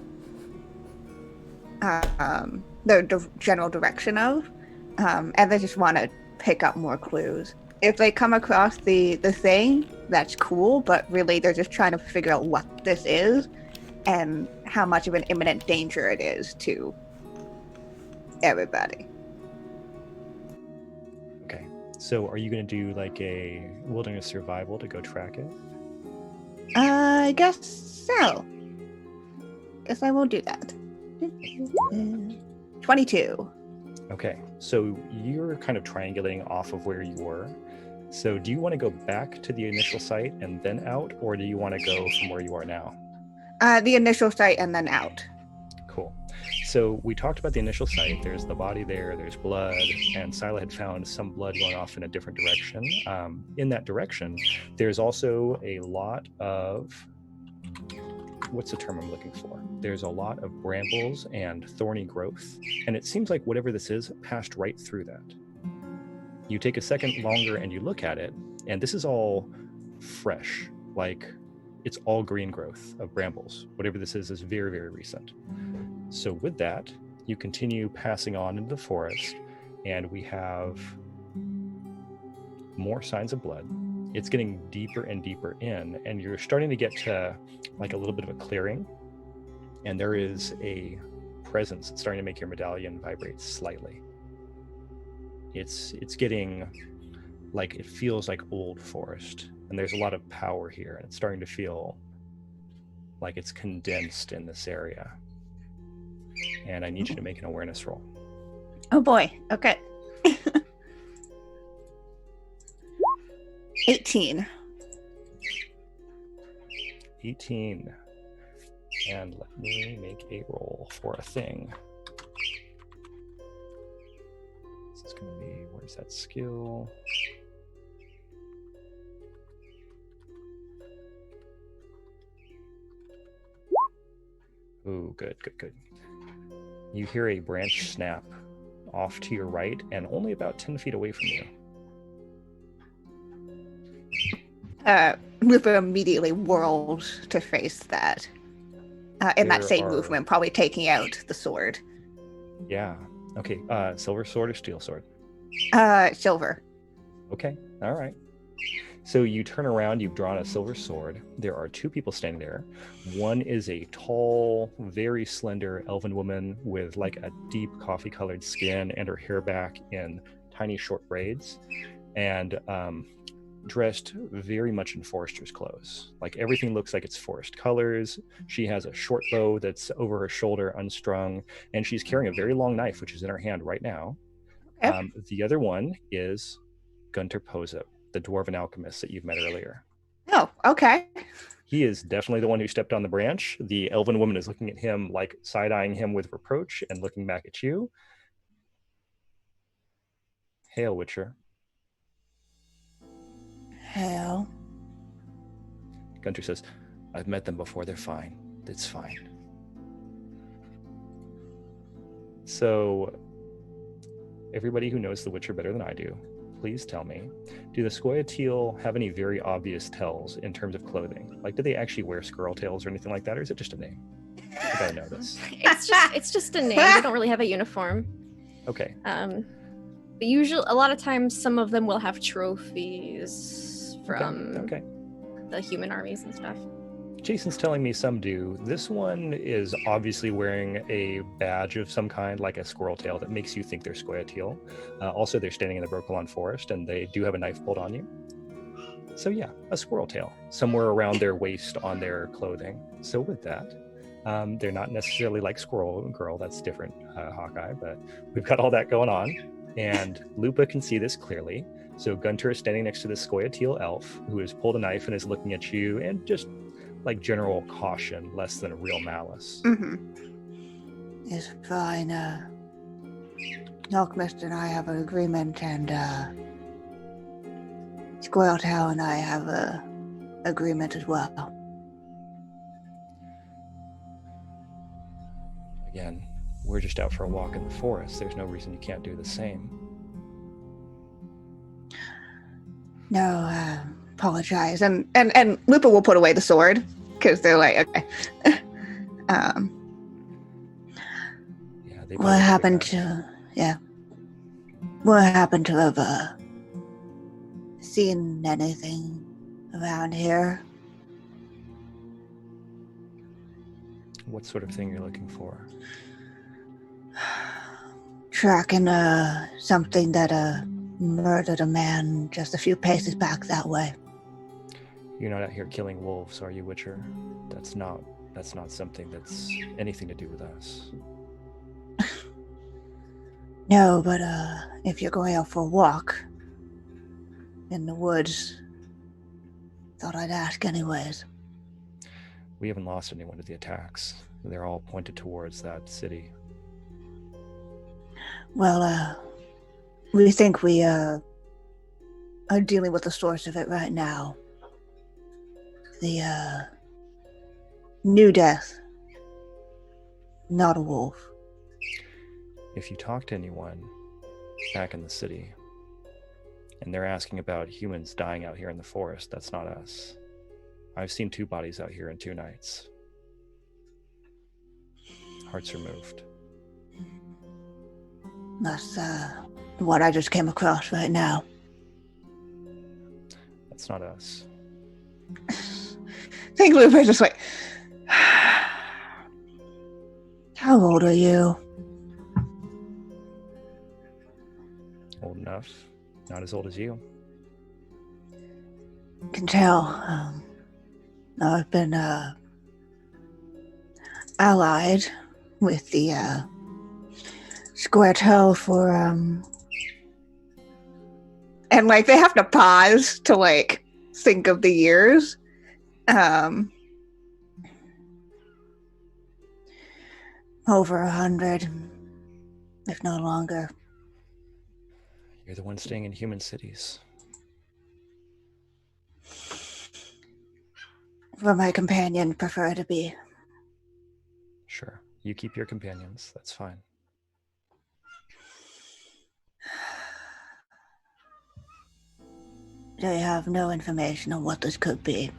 general direction of, and they just want to pick up more clues. If they come across the thing, that's cool, but really they're just trying to figure out what this is and how much of an imminent danger it is to everybody. Okay. So are you going to do like a wilderness survival to go track it? I guess so. Guess I will do that. 22. Okay. So you're kind of triangulating off of where you were. So do you want to go back to the initial site and then out, or do you want to go from where you are now? The initial site and then out. Cool. So we talked about the initial site. There's the body there, there's blood, and Sila had found some blood going off in a different direction. In that direction, there's also a lot of, what's the term I'm looking for? There's a lot of brambles and thorny growth, and it seems like whatever this is passed right through that. You take a second longer and you look at it, and this is all fresh, like it's all green growth of brambles. Whatever this is very, very recent. So with that, you continue passing on into the forest, and we have more signs of blood. It's getting deeper and deeper in, and you're starting to get to like a little bit of a clearing, and there is a presence that's starting to make your medallion vibrate slightly. It's getting like, it feels like old forest, and there's a lot of power here, and it's starting to feel like it's condensed in this area. And I need you to make an awareness roll. Oh boy. Okay. 18. 18. And let me make a roll for a thing. This is going to be, where's that skill? Ooh, good. You hear a branch snap off to your right and only about 10 feet away from you. Lupa immediately whirls to face that. In that There same are- movement, probably taking out the sword. Yeah. Okay. Silver sword or steel sword? Silver. Okay. All right. So you turn around, you've drawn a silver sword. There are two people standing there. One is a tall, very slender elven woman with like a deep coffee-colored skin and her hair back in tiny short braids, and dressed very much in forester's clothes. Like everything looks like it's forest colors. She has a short bow that's over her shoulder, unstrung, and she's carrying a very long knife, which is in her hand right now. Okay. The other one is Gunter Poza, the dwarven alchemist that you've met earlier. Oh, okay. He is definitely the one who stepped on the branch. The elven woman is looking at him, like side-eyeing him with reproach and looking back at you. Hail, Witcher. Hell. Gunter says, I've met them before. They're fine. It's fine. So, everybody who knows the Witcher better than I do, please tell me, do the Scoia'tael have any very obvious tells in terms of clothing? Like, do they actually wear squirrel tails or anything like that, or is it just a name? I gotta know this. It's just a name. They don't really have a uniform. Okay. But usually, a lot of times, some of them will have trophies from Okay. the human armies and stuff. Jason's telling me some do. This one is obviously wearing a badge of some kind, like a squirrel tail, that makes you think they're Scoia'tael. Also, they're standing in the Brokilon forest, and they do have a knife pulled on you. So yeah, a squirrel tail, somewhere around their waist on their clothing. So with that, they're not necessarily like Squirrel Girl, that's different, Hawkeye, but we've got all that going on. And Lupa can see this clearly. So Gunter is standing next to the Scoia'tael elf, who has pulled a knife and is looking at you, and just like general caution, less than a real malice. It's fine. Alchemist and I have an agreement, and Squirreltail and I have a agreement as well. Again, we're just out for a walk in the forest. There's no reason you can't do the same. No, apologize. And Lupa will put away the sword, because they're like, okay. Yeah, they What happened to have seen anything around here? What sort of thing you're looking for? Tracking something that murdered a man just a few paces back that way. You're not out here killing wolves, are you, Witcher? That's not something that's anything to do with us. No, but if you're going out for a walk in the woods, thought I'd ask anyways. We haven't lost anyone to the attacks. They're all pointed towards that city. Well, we think we are dealing with the source of it right now. The new death. Not a wolf. If you talk to anyone back in the city, and they're asking about humans dying out here in the forest, that's not us. I've seen 2 bodies out here in 2 nights. Hearts are moved. That's what I just came across right now. That's not us. I think Lupa's just like, how old are you? Old enough. Not as old as you. Can tell. I've been allied with the Squirtle for and like they have to pause to like think of the years. Over 100, if not longer. You're the one staying in human cities. For my companion, prefer to be. Sure. You keep your companions. That's fine. They have no information on what this could be.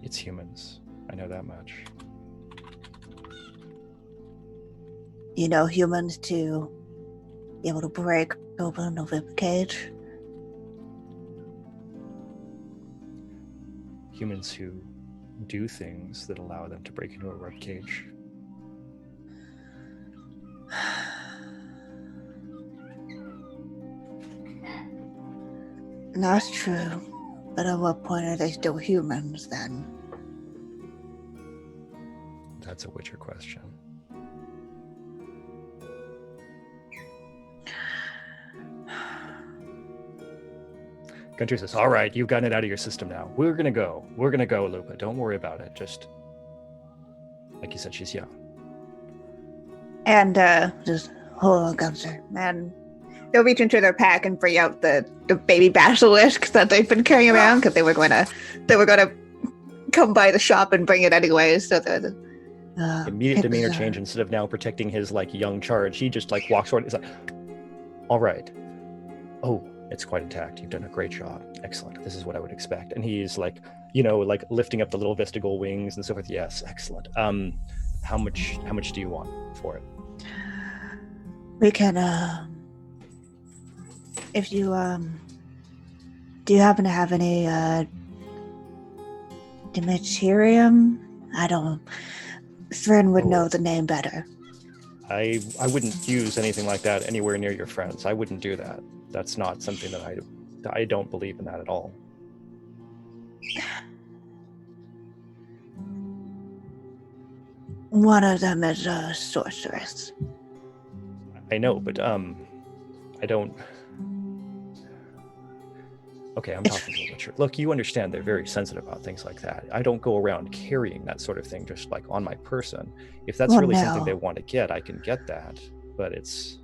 It's humans. I know that much. You know, humans to be able to break open a rib cage. Humans who do things that allow them to break into a rib cage. That's true. But at what point are they still humans then? That's a Witcher question. Gunter says, all right, you've gotten it out of your system now. We're going to go, Lupa. Don't worry about it. Just, like you said, she's young. And just hold on, Gunter. And they'll reach into their pack and bring out the baby basilisk that they've been carrying around because they were going to come by the shop and bring it anyways. So the immediate demeanor change. Instead of now protecting his like young charge, he just like walks forward. He's like, all right. Oh, it's quite intact. You've done a great job. Excellent. This is what I would expect. And he's like, like lifting up the little vestigal wings and so forth. Yes, excellent. How much do you want for it? We can if you do you happen to have any Demetrium? I don't. Thrin would know the name better. I wouldn't use anything like that anywhere near your friends. I wouldn't do that. That's not something that I don't believe in that at all. One of them is a sorceress. I know, but I don't. Okay, I'm talking to a witcher. Look, you understand they're very sensitive about things like that. I don't go around carrying that sort of thing just like on my person. If that's Well, really no. something they want to get, I can get that. But it's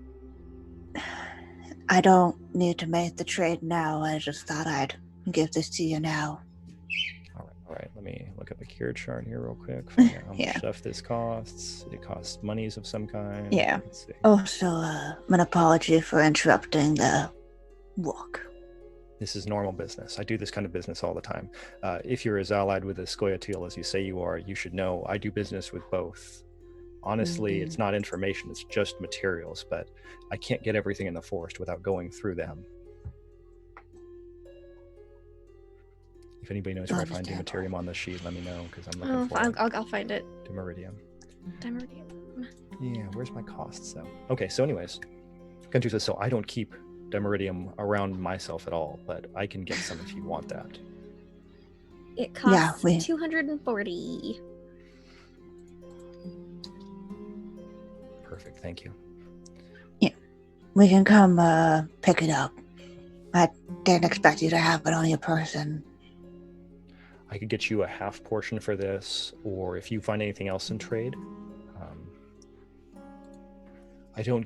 I don't need to make the trade now. I just thought I'd give this to you now. all right. Let me look up a cure chart here real quick. Find out how much Yeah. stuff this costs. It costs monies of some kind. Yeah. Let's see. Also, an apology for interrupting the walk. This is normal business. I do this kind of business all the time. If you're as allied with the Scoia'tael as you say you are, you should know I do business with both. Honestly, it's not information, it's just materials, but I can't get everything in the forest without going through them. If anybody knows where I find Understandable. Dimeridium on the sheet, let me know, because I'm looking for it. I'll find it. Dimeridium. Dimeridium. Yeah, where's my costs though? Okay, so anyways, Gunter says, so I don't keep Dimeridium around myself at all, but I can get some if you want that. It costs we- 240. Perfect, thank you. We can come pick it up. I didn't expect you to have it on your person. I could get you a half portion for this, or if you find anything else in trade. I don't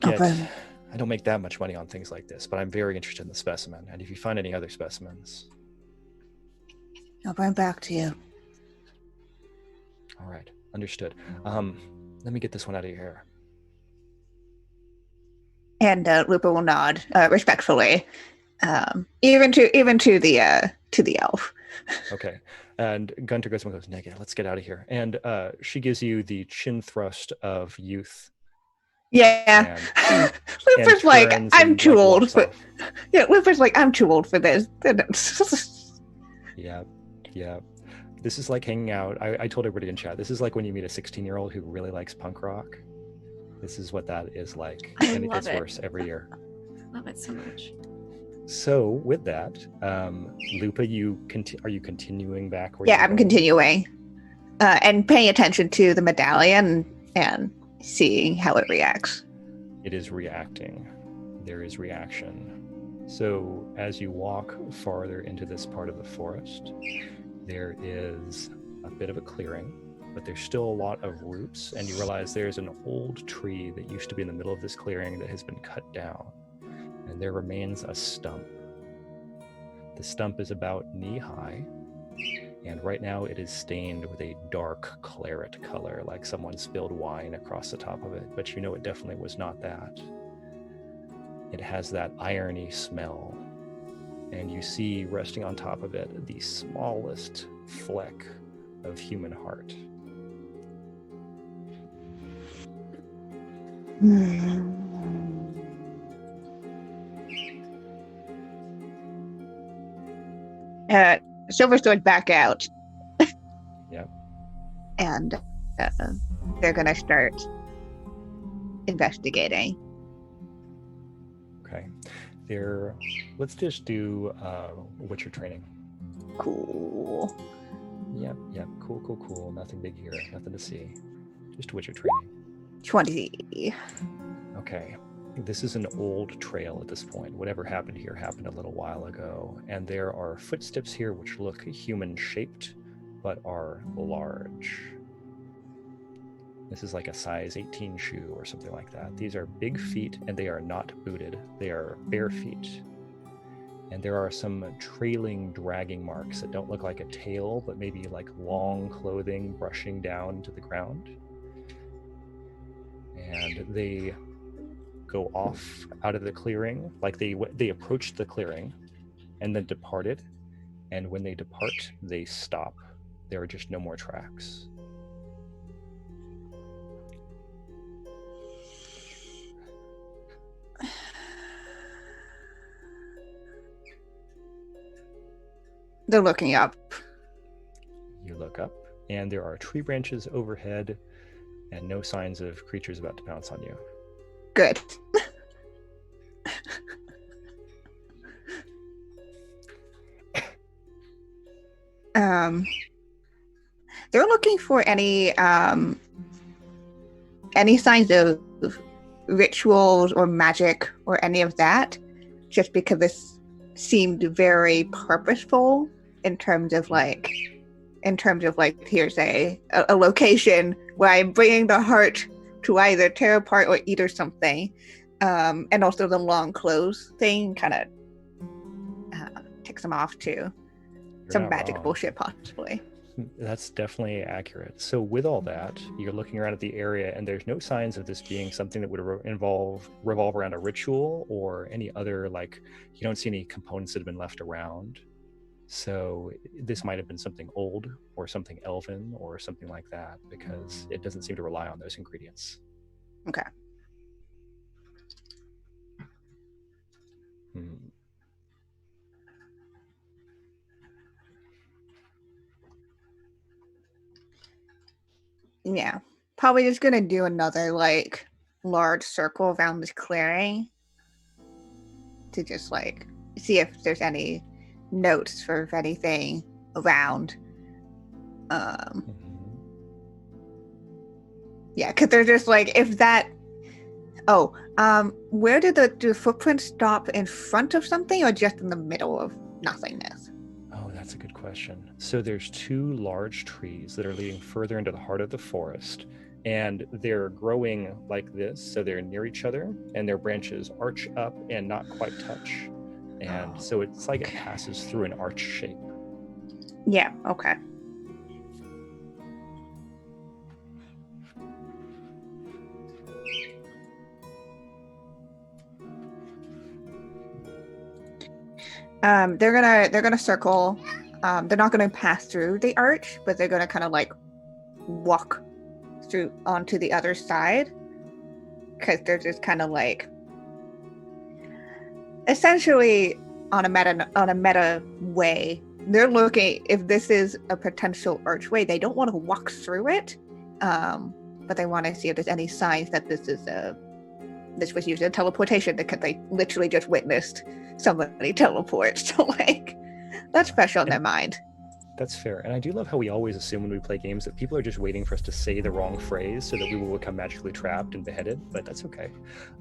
make that much money on things like this, but I'm very interested in the specimen. And if you find any other specimens, I'll bring back to you. all right, understood. Let me get this one out of your hair. And Lupa will nod respectfully, even to the elf. Okay. And Gunter goes and goes, Negative, let's get out of here. And she gives you the chin thrust of youth. Yeah. And Lupa's like, turns I'm and, too like, old walks for. off. Yeah, Lupa's like, I'm too old for this. Yeah. This is like hanging out. I told everybody in chat, this is like when you meet a 16-year-old who really likes punk rock. This is what that is like. I And it love gets it. worse every year. Love it so much. So with that, Lupa, are you continuing back? Where Yeah, you I'm were? continuing and paying attention to the medallion and seeing how it reacts. It is reacting. There is reaction. So as you walk farther into this part of the forest, there is a bit of a clearing, but there's still a lot of roots, and you realize there's an old tree that used to be in the middle of this clearing that has been cut down, and there remains a stump. The stump is about knee-high, and right now it is stained with a dark claret color, like someone spilled wine across the top of it, but you know it definitely was not that. It has that irony smell, and you see resting on top of it the smallest fleck of human heart. Silverstone back out. Yep. And they're gonna start investigating. Okay. Let's just do Witcher training. Cool. Yep. Cool. Nothing big here. Nothing to see. Just Witcher training. 20. Okay. This is an old trail at this point. Whatever happened here happened a little while ago. And there are footsteps here which look human-shaped, but are large. This is like a size 18 shoe or something like that. These are big feet, and they are not booted. They are bare feet. And there are some trailing, dragging marks that don't look like a tail, but maybe like long clothing brushing down to the ground. And they go off out of the clearing, like they approached the clearing and then departed. And when they depart, they stop. There are just no more tracks. They're looking up. You look up, and there are tree branches overhead and no signs of creatures about to pounce on you. Good. They're looking for any signs of rituals or magic or any of that, just because this seemed very purposeful in terms of like here's a location where I'm bringing the heart to either tear apart or eat or something, and also the long clothes thing kind of ticks them off too. You're Some not magic wrong. bullshit possibly. That's definitely accurate. So with all that, you're looking around at the area and there's no signs of this being something that would revolve around a ritual or any other, like, you don't see any components that have been left around. So this might have been something old or something elven or something like that, because it doesn't seem to rely on those ingredients. Okay. Hmm. Yeah. Probably just gonna do another like large circle around this clearing to just like see if there's any notes for if anything around. Mhm. Yeah, because they're just like if that. Oh, where did the footprints stop? In front of something or just in the middle of nothingness? Oh, that's a good question. So there's two large trees that are leading further into the heart of the forest, and they're growing like this, so they're near each other, and their branches arch up and not quite touch. And so it's like it passes through an arch shape. Yeah. Okay. They're gonna circle. They're not gonna pass through the arch, but they're gonna kind of like walk through onto the other side, because they're just kind of like essentially on a meta way. They're looking if this is a potential archway. They don't want to walk through it, but they want to see if there's any signs that this was used in teleportation, because they literally just witnessed somebody teleport. So like that's fresh on their mind. That's fair. And I do love how we always assume when we play games that people are just waiting for us to say the wrong phrase so that we will become magically trapped and beheaded, but that's okay.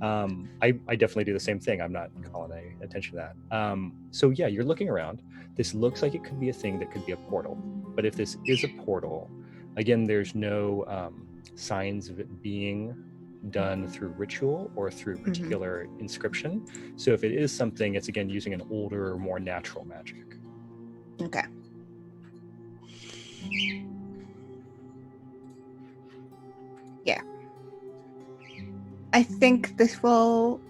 I definitely do the same thing. I'm not calling any attention to that. So yeah, you're looking around. This looks like it could be a thing that could be a portal. But if this is a portal, again, there's no signs of it being done through ritual or through particular inscription. So if it is something, it's again using an older, more natural magic. Okay. Yeah. I think this will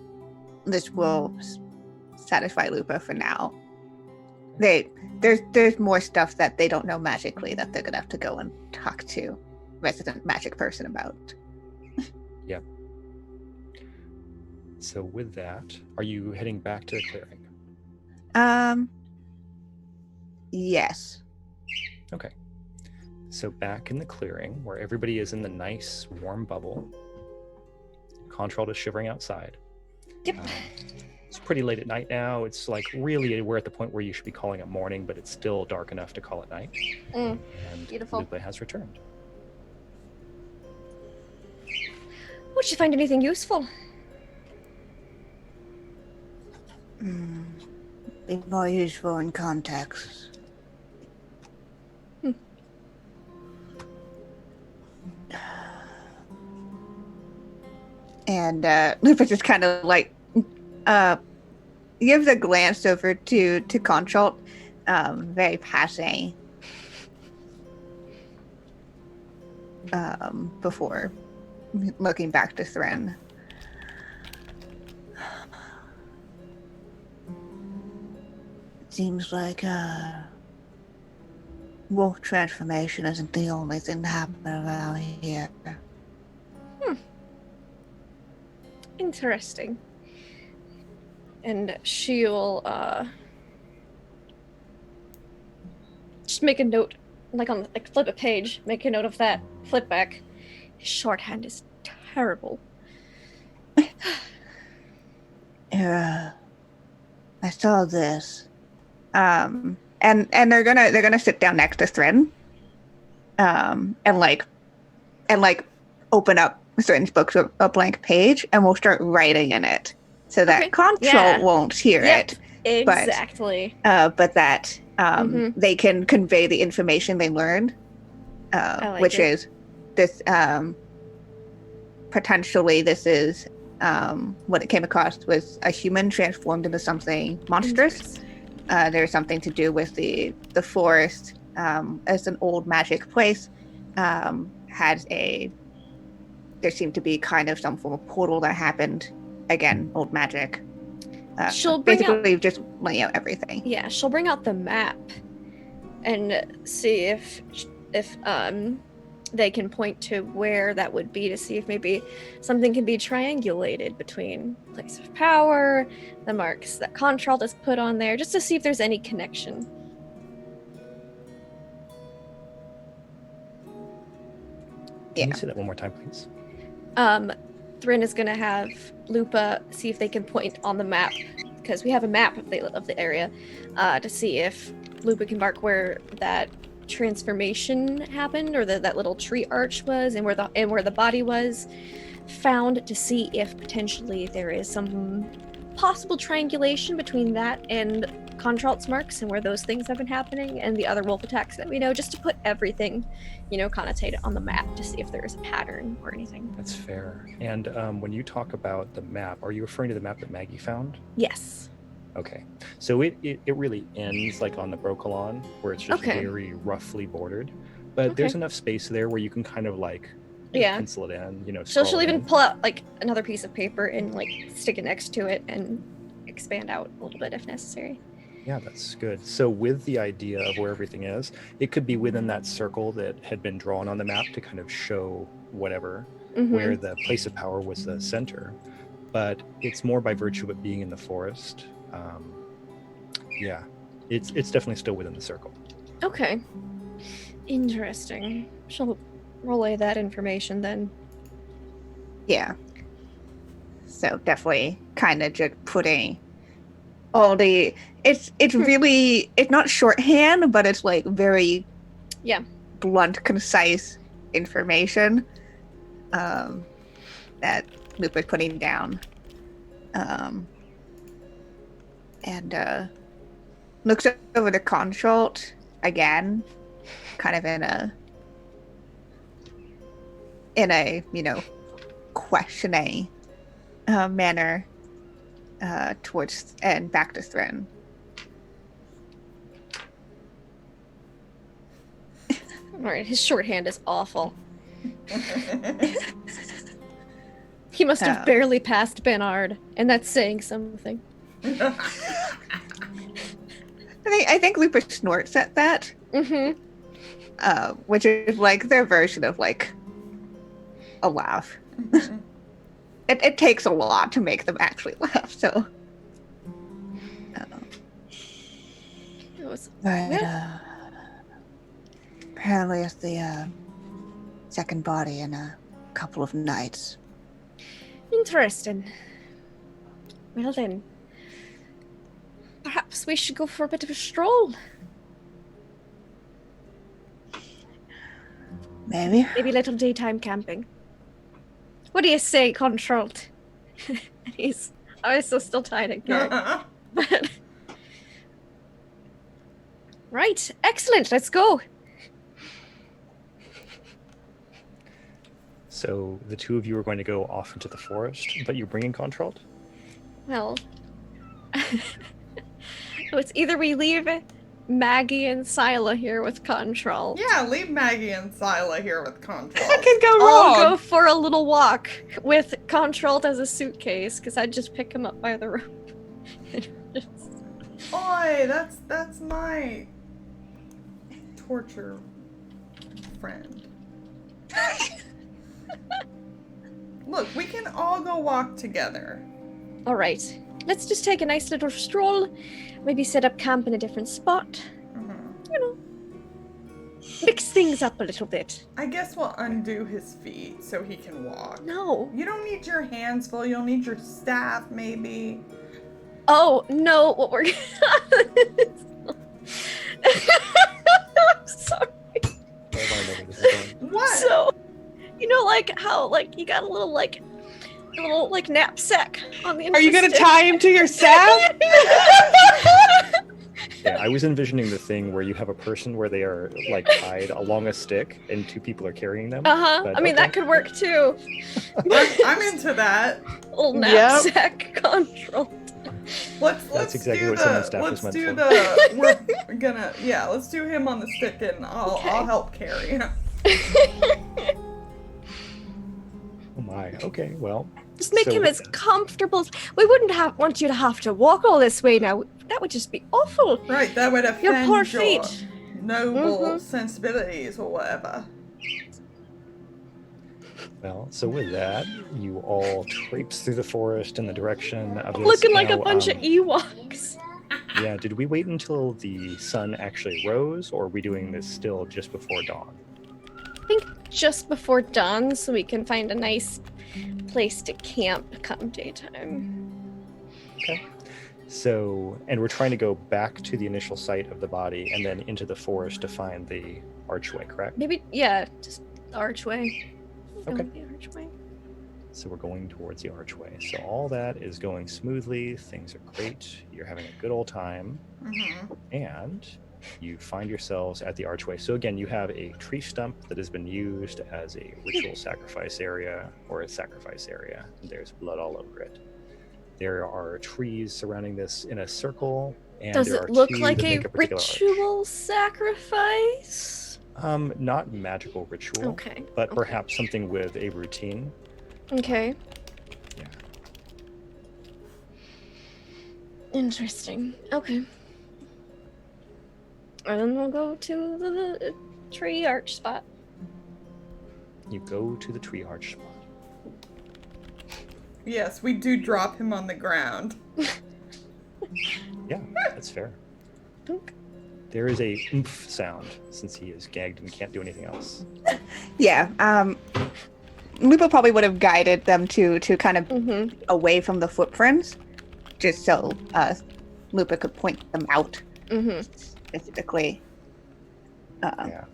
satisfy Lupa for now. There's more stuff that they don't know magically that they're gonna have to go and talk to resident magic person about. Yeah. So with that, are you heading back to the clearing? Yes. Okay. So back in the clearing, where everybody is in the nice warm bubble, Contralt is shivering outside. Yep. It's pretty late at night now. It's like really, we're at the point where you should be calling it morning, but it's still dark enough to call it night. And Beautiful. Lupa has returned. Would you find anything useful? Be more useful in context. And Lupa just kind of like gives a glance over to Contralt, very passing, before looking back to Thren. Seems like wolf transformation isn't the only thing to happen around here. Interesting. And she'll just make a note, like flip a page, make a note of that, flip back. His shorthand is terrible. I saw this. and they're gonna sit down next to Thrin, and open up Thrin's book to a blank page, and we'll start writing in it so that Okay. Control Yeah. won't hear Yep. it, Exactly. but that Mhm. they can convey the information they learned, like which it. is this potentially this is what it came across was a human transformed into something monstrous. There's something to do with the forest as an old magic place. There seemed to be kind of some form of portal that happened. Again, old magic. She'll bring out- basically just laying out everything. Yeah, she'll bring out the map and see if they can point to where that would be to see if maybe something can be triangulated between place of power, the marks that Contralt has put on there, just to see if there's any connection. Can Yeah. you say that one more time, please? Thrin is gonna have Lupa see if they can point on the map, because we have a map of the area, to see if Lupa can mark where that transformation happened, or that little tree arch was, and where the body was found, to see if potentially there is some possible triangulation between that and Contralt's marks and where those things have been happening and the other wolf attacks that we know, just to put everything, connotate it on the map to see if there is a pattern or anything. That's fair. And when you talk about the map, are you referring to the map that Maggie found? Yes. Okay. So it really ends like on the Brokalon, where it's just Okay. very roughly bordered. But there's enough space there where you can kind of like pencil it in, She'll scroll even in. pull out like another piece of paper and like stick it next to it and expand out a little bit if necessary. Yeah, that's good. So with the idea of where everything is, it could be within that circle that had been drawn on the map to kind of show whatever, where the place of power was the center. But it's more by virtue of it being in the forest. It's definitely still within the circle. Okay. Interesting. She'll relay that information then. Yeah. So definitely kind of just putting all the it's really it's not shorthand, but it's like very blunt, concise information that Lupa's putting down. And looks over the Contralt again, kind of in a questioning manner towards and back to Thrin. Alright, his shorthand is awful. He must have barely passed Bernard, and that's saying something. I think Lupa snorts at that. Which is like their version of like a laugh. It takes a lot to make them actually laugh, so. Apparently it's the second body in a couple of nights. Interesting. Well then, perhaps we should go for a bit of a stroll. Maybe. Maybe a little daytime camping. What do you say, Contralt? He's obviously still tied again. But... Right, excellent, let's go. So the two of you are going to go off into the forest, but you're bringing Contralt? Well, it's either we leave Maggie and Scylla here with Contralt. Yeah, leave Maggie and Scylla here with Contralt. What could go I'll wrong? go for a little walk with Contralt as a suitcase, because I'd just pick him up by the rope. Oi, that's my torture friend. Look, we can all go walk together. All right, let's just take a nice little stroll. Maybe set up camp in a different spot. Mix things up a little bit. I guess we'll undo his feet so he can walk. No. You don't need your hands full. You'll need your staff, maybe. Oh, no, what we're I'm sorry. I want to know where this is going. What? So, you know, like how, like, you got a little knapsack on the end Are of you the gonna stick? tie him to your sack? Yeah, I was envisioning the thing where you have a person where they are like tied along a stick and two people are carrying them. Uh-huh. But I mean, that okay. could work too. I'm into that. Little Yep. knapsack control. Let's exactly do what someone's the staff was let's meant do for. the we're gonna let's do him on the stick and I'll Okay. help carry him. Oh my. Okay. Well. Just make So- him as comfortable. We wouldn't want you to have to walk all this way now. That would just be awful. Right, that would offend Your poor your feet. noble Mhm. sensibilities or whatever. Well. So with that, you all traipse through the forest in the direction of this. Looking like a Now, bunch of Ewoks. Yeah. Did we wait until the sun actually rose, or are we doing this still just before dawn? I think just before dawn, so we can find a nice place to camp come daytime. So, and we're trying to go back to the initial site of the body and then into the forest to find the archway, correct? Maybe, yeah, just the archway. Okay. The archway. So we're going towards the archway. So all that is going smoothly. Things are great. You're having a good old time. Mm-hmm. And you find yourselves at the archway. So again, you have a tree stump that has been used as a ritual sacrifice area or a sacrifice area. There's blood all over it. There are trees surrounding this in a circle. And Does there it are look two like that a make particular arch. ritual sacrifice? Not magical ritual, Okay. but okay. perhaps something with a routine. Okay. Yeah. Interesting. Okay. And then we'll go to the tree arch spot. You go to the tree arch spot. Yes, we do drop him on the ground. Yeah, that's fair. Dunk. There is a oomph sound since he is gagged and can't do anything else. Yeah. Lupa probably would have guided them to kind of Mm-hmm. away from the footprints, just so Lupa could point them out Mm-hmm. specifically. Yeah.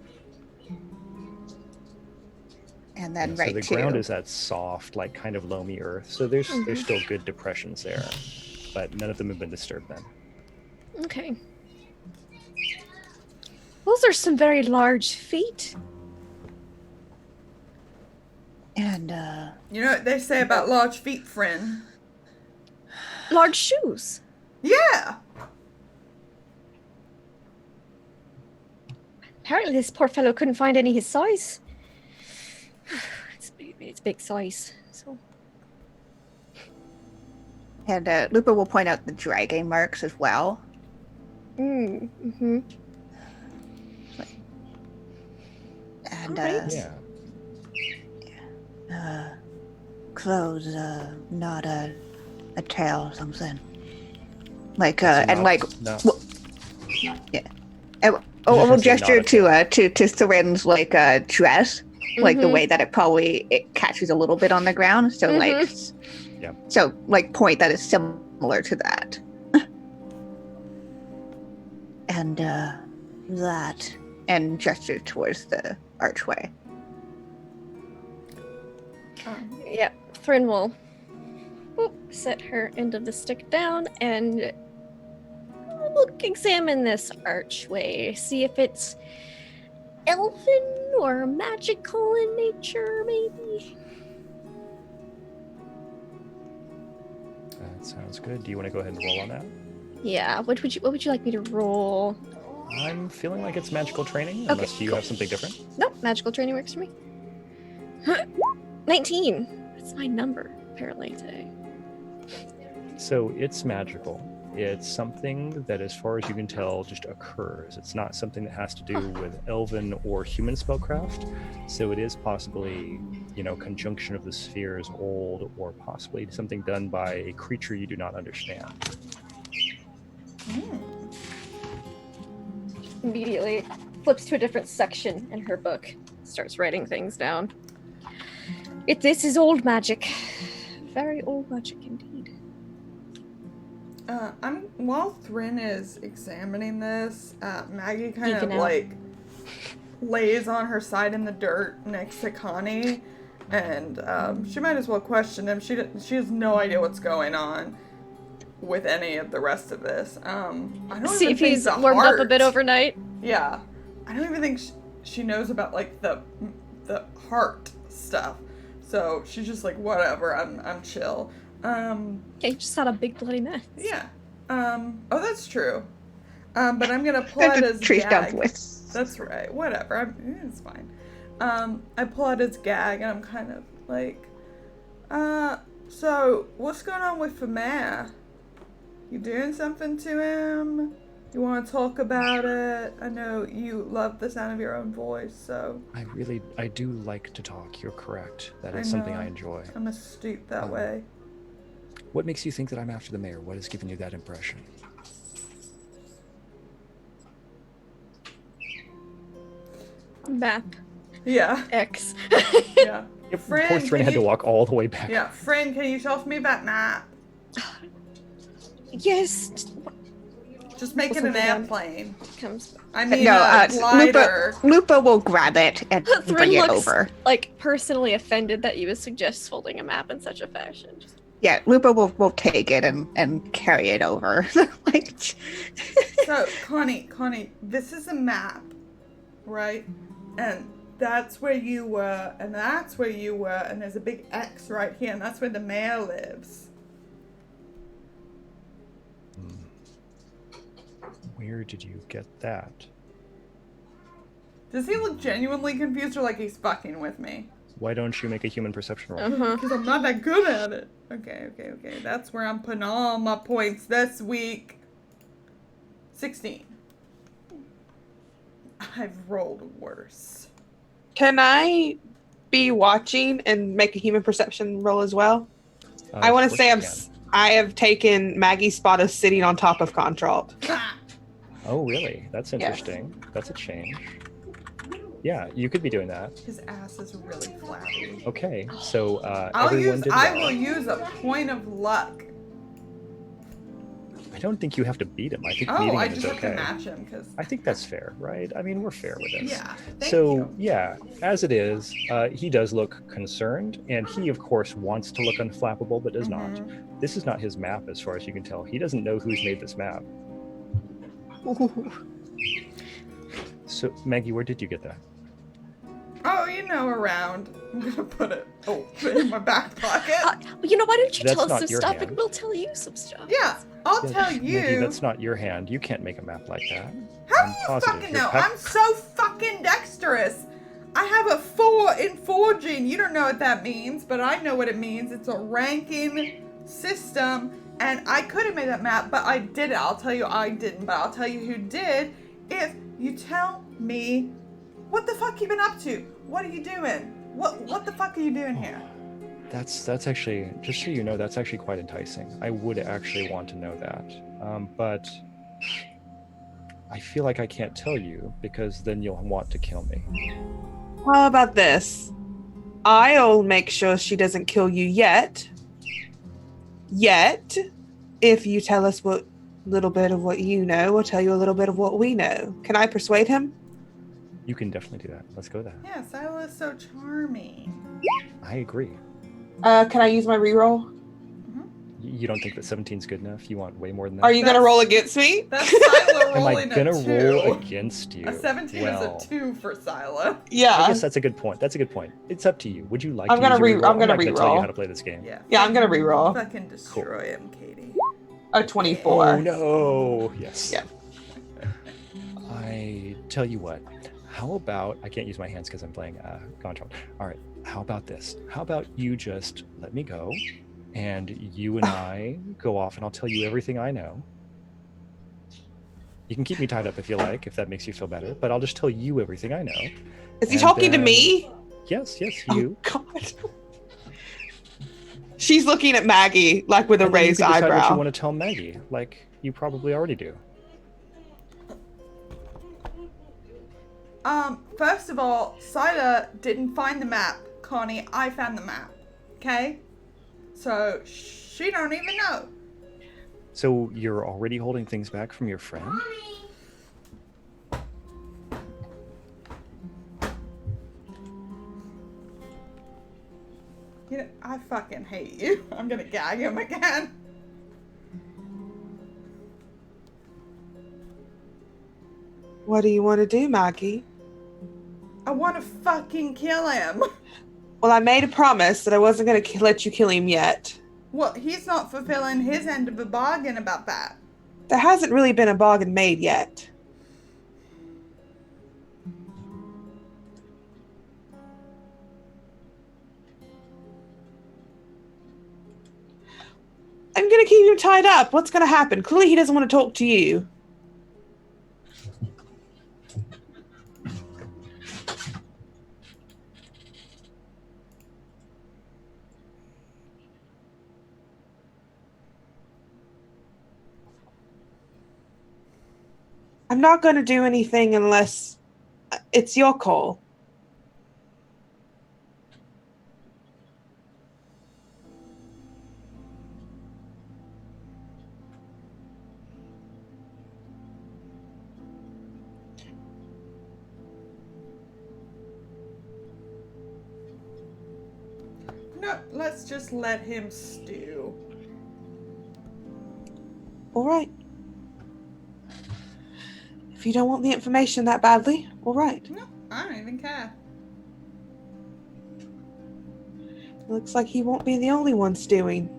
And then Yeah, right so the to ground is that soft, like kind of loamy earth. So there's still good depressions there, but none of them have been disturbed then. Okay. Those are some very large feet. and You know what they say about large feet, friend? Large shoes. Yeah! Apparently this poor fellow couldn't find any his size. It's big size. So and Lupa will point out the dragging marks as well. mm-hmm. And Alright. Yeah. clothes, not a tail or something. Like That's and not- like no. well, we'll Definitely gesture not to Thrin's like dress, like the Mhm. way that it catches a little bit on the ground. So like, Yeah. So like point that is similar to that. And that, and gesture towards the archway. Yep. Thryn will set her end of the stick down and examine this archway. See if it's elfin or magical in nature, maybe. That sounds good. Do you want to go ahead and roll on that? Yeah. What would you like me to roll? I'm feeling like it's magical training, Okay, unless you cool. have something different. Nope. Magical training works for me. 19. That's my number apparently today. So it's magical. It's something that, as far as you can tell, just occurs. It's not something that has to do with elven or human spellcraft. So it is possibly, conjunction of the spheres old, or possibly something done by a creature you do not understand. Immediately flips to a different section in her book, starts writing things down. This is old magic. Very old magic indeed. While Thrin is examining this, Maggie kind of Geeking out. like lays on her side in the dirt next to Connie, and she might as well question him. She has no idea what's going on with any of the rest of this. I don't See even if think he's the warmed up a heart- bit overnight. Yeah, I don't even think she knows about like the heart stuff. So she's just like, whatever. I'm chill. Okay, he just had a big bloody mess. Yeah. Oh, that's true. But I'm gonna pull out his Trees down gag. voice. That's right. Whatever. It's fine. I pull out his gag and I'm kind of like, so what's going on with Famare? You doing something to him? You want to talk about it? I know you love the sound of your own voice, so I do like to talk. You're correct. That I is something know. I enjoy. I'm astute that Um, way. What makes you think that I'm after the mayor? What has given you that impression? Map Yeah. X. Yeah. Yep, Friend, poor Thrin can had to you- walk all the way back. Yeah. Friend, can you show me that map? Yes. Just make it an Something on- airplane. Comes. I mean, No, a Lupa, glider. Lupa will grab it and Thrin bring it looks over. like personally offended that you would suggest folding a map in such a fashion. Just, Yeah, Lupa will take it and carry it over. Like, So, Connie, this is a map, right? And that's where you were, and that's where you were, and there's a big X right here, and that's where the mayor lives. Where did you get that? Does he look genuinely confused or like he's fucking with me? Why don't you make a human perception roll? uh-huh. Because I'm not that good at it. Okay. That's where I'm putting all my points this week. 16. I've rolled worse. Can I be watching and make a human perception roll as well? I Of want to course say you can. I have taken Maggie's spot of sitting on top of Contralt. Oh, really? That's Yes. interesting. That's a change. Yeah, you could be doing that. His ass is really flabby. Okay, so everyone did I well. will use a point of luck. I don't think you have to beat him. I think Oh, beating I him just is have to okay. match him because. I think that's fair, right? I mean, we're fair with this. Yeah. Thank So, you. yeah, as it is, he does look concerned, and he, of course, wants to look unflappable, but does not. Mhm. This is not his map, as far as you can tell. He doesn't know who's made this map. So, Maggie, where did you get that? Oh, around. I'm gonna put it in my back pocket. You know, why don't you That's tell us not some your stuff hand. and we'll tell you some stuff. Yeah, I'll Yeah, tell Maggie, you. that's not your hand. You can't make a map like that. How I'm do you positive. fucking Your know? pack- I'm so fucking dexterous. I have a 4 in forging. You don't know what that means, but I know what it means. It's a ranking system, and I could have made that map, but I didn't. I'll tell you I didn't, but I'll tell you who did if you tell me what the fuck you been up to. What are you doing? What the fuck are you doing here? That's actually, just so you know, that's actually quite enticing. I would actually want to know that. But I feel like I can't tell you because then you'll want to kill me. How about this? I'll make sure she doesn't kill you yet. If you tell us what little bit of what you know, we'll tell you a little bit of what we know. Can I persuade him? You can definitely do that. Let's go with that. Yeah, Silo is so charming. I agree. Can I use my reroll? You don't think that 17 is good enough? You want way more than that? Are you gonna roll against me? That's Silo Am I rolling gonna a 2. roll against you? A 17 Well, is a 2 for Silo. Yeah. I guess that's a good point. That's a good point. It's up to you. Would you like I'm to gonna use your re- reroll? I'm gonna not gonna tell you reroll. how to play this game. Yeah. Yeah, I'm gonna reroll. Fucking destroy him, Katie. A 24. Oh no! Yes. Yeah. I tell you what. How about I can't use my hands because I'm playing Contralt. All right. How about this? How about you just let me go, and you and I go off, and I'll tell you everything I know. You can keep me tied up if you like, if that makes you feel better. But I'll just tell you everything I know. Is he And talking to then- me? Yes, you. Oh, God. She's looking at Maggie like with a And then you raised can decide what you eyebrow. want to tell Maggie, like you probably already do. First of all, Sila didn't find the map, Connie. I found the map. Okay? So she don't even know. So you're already holding things back from your friend? You know, I fucking hate you. I'm gonna gag him again. What do you want to do, Maggie? I want to fucking kill him. Well, I made a promise that I wasn't going to let you kill him yet. Well, he's not fulfilling his end of the bargain about that. There hasn't really been a bargain made yet. I'm going to keep him tied up. What's going to happen? Clearly he doesn't want to talk to you. I'm not going to do anything unless it's your call. No, let's just let him stew. All right. If you don't want the information that badly, all right. No, I don't even care. Looks like he won't be the only one stewing.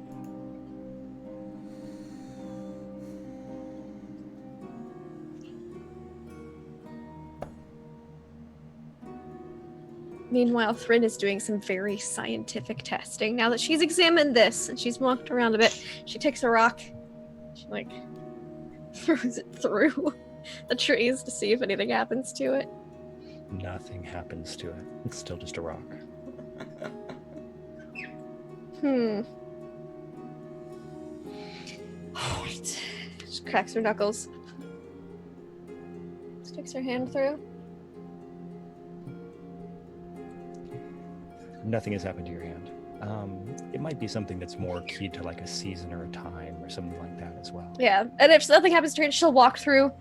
Meanwhile, Thrin is doing some very scientific testing. Now that she's examined this and she's walked around a bit, she takes a rock, she like throws it through the trees to see if anything happens to it. Nothing happens to it. It's still just a rock. Alright. She cracks her knuckles. Sticks her hand through. Nothing has happened to your hand. It might be something that's more keyed to like a season or a time or something like that as well. Yeah, and if nothing happens to her, she'll walk through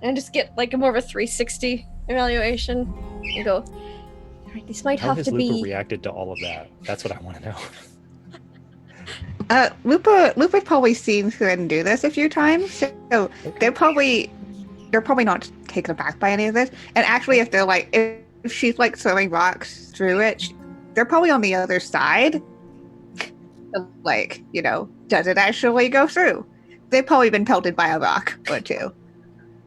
and just get like a more of a 360 evaluation and go, alright, this might How have has to Lupa be... reacted to all of that? That's what I want to know. Lupa's probably seen Thrin do this a few times, so Okay. they're probably not taken aback by any of this. And actually, if they're like, if she's like throwing rocks through it, they're probably on the other side. Like, you know, does it actually go through? They've probably been pelted by a rock or two.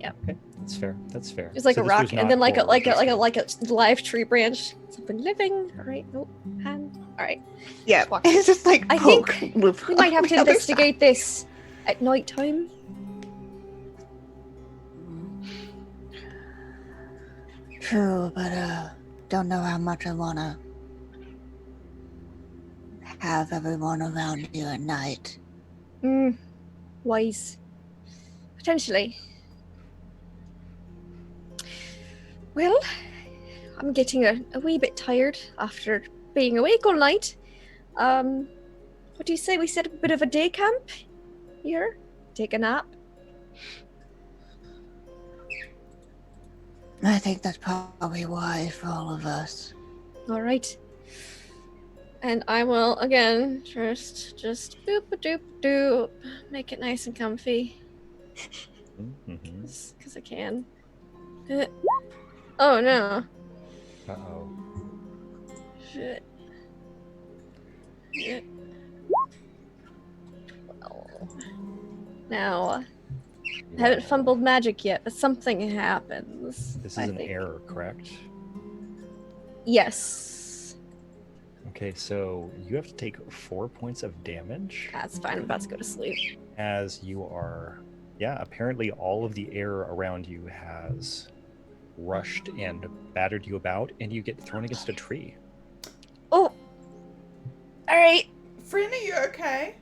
Okay, that's fair. That's fair. Just like So a this rock, was and not then like a horror, like a live tree branch. Something living. All right, nope. Hand. All right. Yeah, Walk. it's just like I poke think Lupa We might have on to the other investigate this at night time. side. True, but don't know how much I wanna have everyone around you at night. Wise. Potentially. Well, I'm getting a wee bit tired after being awake all night. What do you say we set up a bit of a day camp here? Take a nap? I think that's probably wise for all of us. All right. And I will again just boop a doop doop, make it nice and comfy, Mm-hmm. because I can. Oh no! Uh-oh. Shit. Shit. Well, now I haven't fumbled magic yet, but something happens. This is I an think. error, correct? Yes. Okay, so you have to take 4 points of damage That's fine. I'm about to go to sleep. as you are. Yeah, apparently all of the air around you has rushed and battered you about, and you get thrown against a tree. Oh. All right. Friend, are you okay?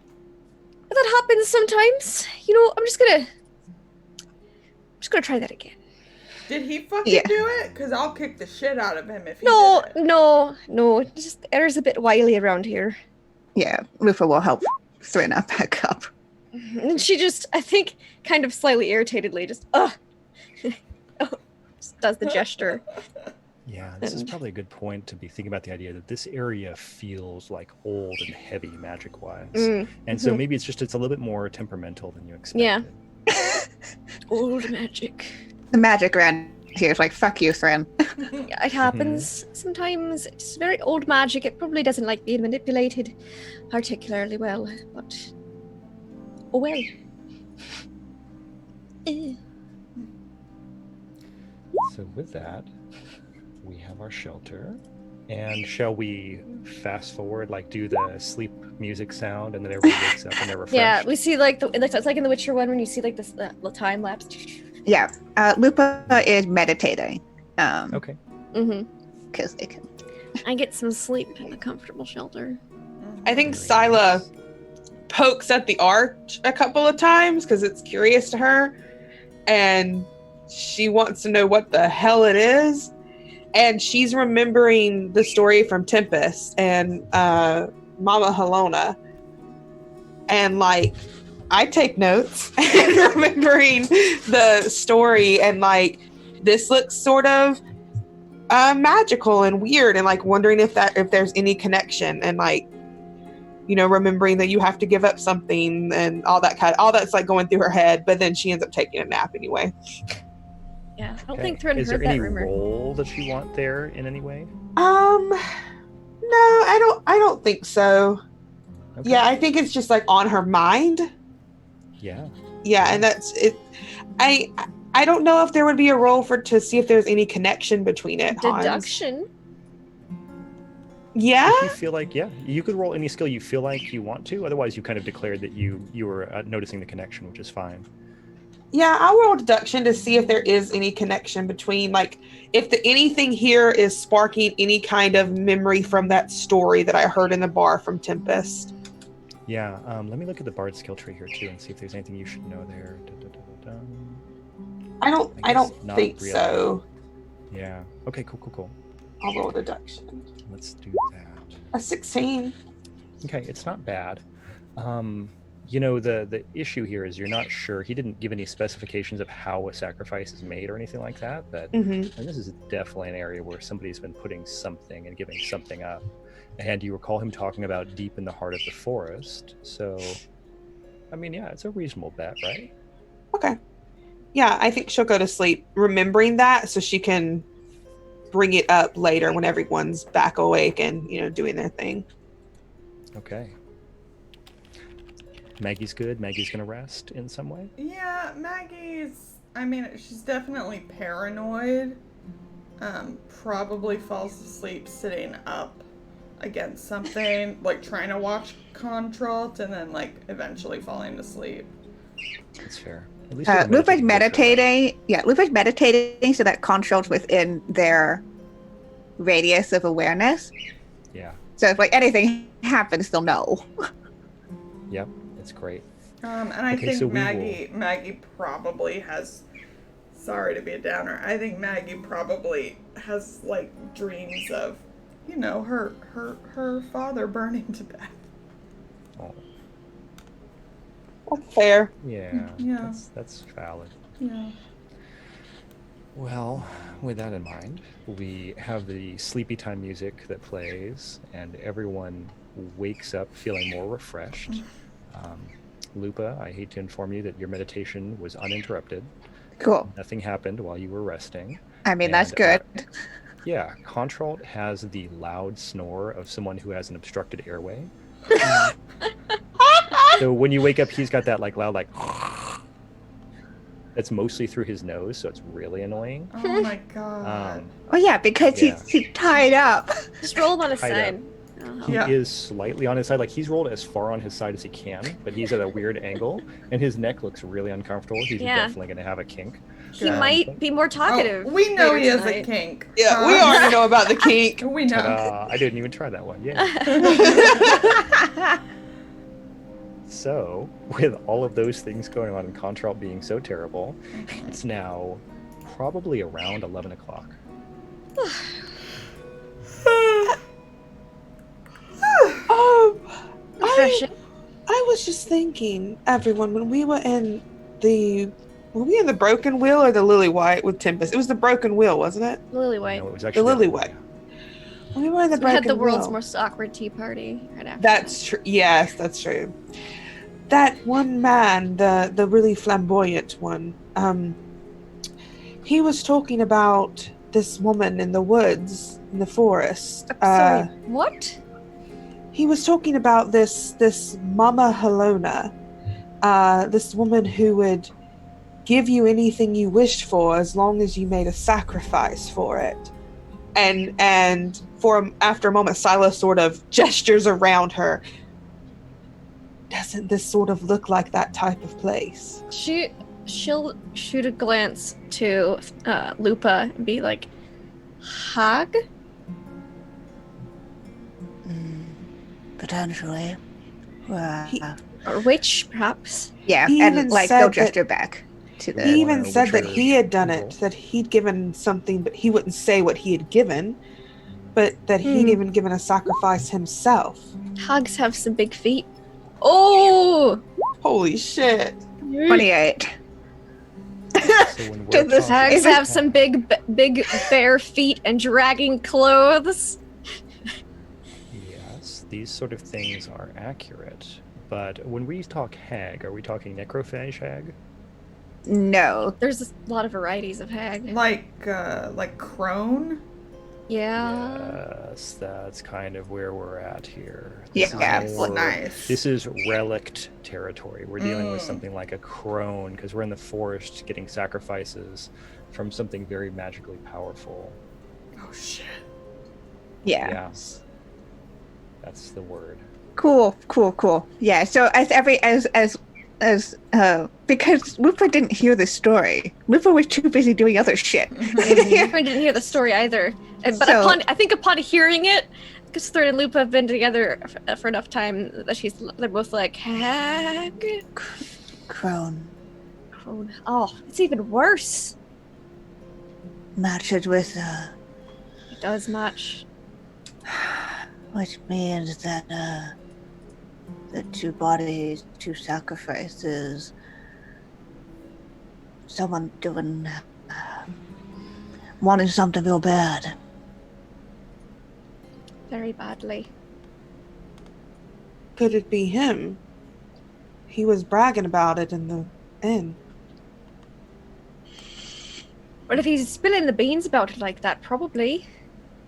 That happens sometimes. You know, I'm just gonna try that again. Did he fucking Yeah. do it? Because I'll kick the shit out of him if he No, did it. no. Just the air's a bit wily around here. Yeah, Lufa will help Thrin up back up. And she just, I think, kind of slightly irritatedly, just just does the gesture. Yeah, this is probably a good point to be thinking about the idea that this area feels like old and heavy magic-wise. And so maybe it's a little bit more temperamental than you expected. Yeah. Old magic. The magic around here is like, fuck you, friend. Yeah, it happens sometimes. It's very old magic. It probably doesn't like being manipulated particularly well, but oh well. So with that, we have our shelter. And shall we fast forward, like do the sleep music sound, and then everybody wakes up and they're refreshed? Yeah, we see like it's like in the Witcher one when you see like this the time lapse. Yeah. Lupa is meditating. Okay. Because it can. I get some sleep in a comfortable shelter. I think Very Scylla nice. pokes at the arch a couple of times because it's curious to her, and she wants to know what the hell it is. And she's remembering the story from Tempest and Mama Helona. And like, I take notes and remembering the story, and like, this looks sort of magical and weird, and like wondering if there's any connection, and like, you know, remembering that you have to give up something and all that's like going through her head. But then she ends up taking a nap anyway. Yeah, I don't Okay. think Thrun Is heard there that any rumor. role that you want there in any way? No, I don't think so. Okay. Yeah, I think it's just like on her mind. Yeah. Yeah, and that's it. I don't know if there would be a role to see if there's any connection between it. Hans. Deduction. Yeah. If you feel like, you could roll any skill you feel like you want to. Otherwise, you kind of declared that you were noticing the connection, which is fine. Yeah, I'll roll deduction to see if there is any connection between, like, if anything here is sparking any kind of memory from that story that I heard in the bar from Tempest. Yeah. Let me look at the bard skill tree here too and see if there's anything you should know there. I don't guess not think really. so. Yeah. Okay. Cool. I'll roll deduction. Let's do that. A 16. Okay, it's not bad. You know, the issue here is you're not sure. He didn't give any specifications of how a sacrifice is made or anything like that, but Mm-hmm. and this is definitely an area where somebody's been putting something and giving something up. And you recall him talking about deep in the heart of the forest. So, I mean, yeah, it's a reasonable bet, right? Okay. Yeah, I think she'll go to sleep remembering that so she can bring it up later when everyone's back awake and, you know, doing their thing. Okay. Maggie's good. Maggie's gonna rest in some way. Yeah, she's definitely paranoid. Probably falls asleep sitting up against something, like trying to watch Contralt, and then like eventually falling to sleep. That's fair. At least you're Lupa's meditating good for her. meditating. Yeah, Lupa's meditating so that Contralt's within their radius of awareness. Yeah. So if like anything happens, they'll know. Yep. It's great. And I Okay, think so we Maggie probably has. Sorry to be a downer. I think Maggie probably has like dreams of, you know, her father burning to death. Oh. That's fair. Yeah. Yeah. That's valid. Yeah. Well, with that in mind, we have the sleepy time music that plays, and everyone wakes up feeling more refreshed. Lupa, I hate to inform you that your meditation was uninterrupted. Cool. Nothing happened while you were resting. I mean, that's And, good. Yeah, Contralt has the loud snore of someone who has an obstructed airway. So when you wake up, he's got that like loud like. That's mostly through his nose, so it's really annoying. Oh my god. Oh yeah, because Yeah. he's tied up. Just roll him on his Tied side. He Yeah. is slightly on his side, like he's rolled as far on his side as he can, but he's at a weird angle, and his neck looks really uncomfortable. He's Yeah. definitely going to have a kink. He Um, might be more talkative. Oh, we know later he has a tonight. kink. Yeah, we already know about the kink. We know. Ta-da! I didn't even try that one. Yeah. So, with all of those things going on and Contralt being so terrible, it's now probably around 11 o'clock. Refreshing. I was just thinking, everyone, when we were in the Broken Wheel or the Lily White with Tempest? It was the Broken Wheel, wasn't it? Lily No, White. it was actually The Lily other way. White. We were in the We Broken had the world's Wheel. most awkward tea party right after. That's true. Yes, that's true. That one man, the really flamboyant one, he was talking about this woman in the woods, in the forest. Sorry, what? He was talking about this Mama Helona, this woman who would give you anything you wished for as long as you made a sacrifice for it. And after a moment, Silas sort of gestures around her. Doesn't this sort of look like that type of place? She'll shoot a glance to Lupa and be like, Hag? Potentially. Or witch, perhaps? Yeah, He and even like said they'll that- gesture back to the. He even Witcher said that he had done people. it, that he'd given something, but he wouldn't say what he had given, but that he'd even given a sacrifice himself. Hags have some big feet. Oh! Holy shit. 28. So when Did we're this talking- Hags have some big bare feet and dragging clothes. Yes, these sort of things are accurate. But when we talk hag, are we talking necrophage hag? No. There's a lot of varieties of hag. Like crone? Yeah. Yes, that's kind of where we're at here. Yeah, is Nice. more- Nice. This is relict territory. We're dealing with Mm. something like a crone because we're in the forest getting sacrifices from something very magically powerful. Oh shit. Yeah. Yes. That's the word. Cool. Yeah. So because Lupa didn't hear the story. Lupa was too busy doing other shit. I didn't hear the story either. But So- upon hearing it, because Third and Lupa have been together for enough time that they're both like, hag? Crone Crone. Oh, it's even worse. matches with It does match. which means that the two bodies, two sacrifices, someone doing wanting something real bad. Very badly. Could it be him? He was bragging about it in the inn. But if he's spilling the beans about it like that, probably.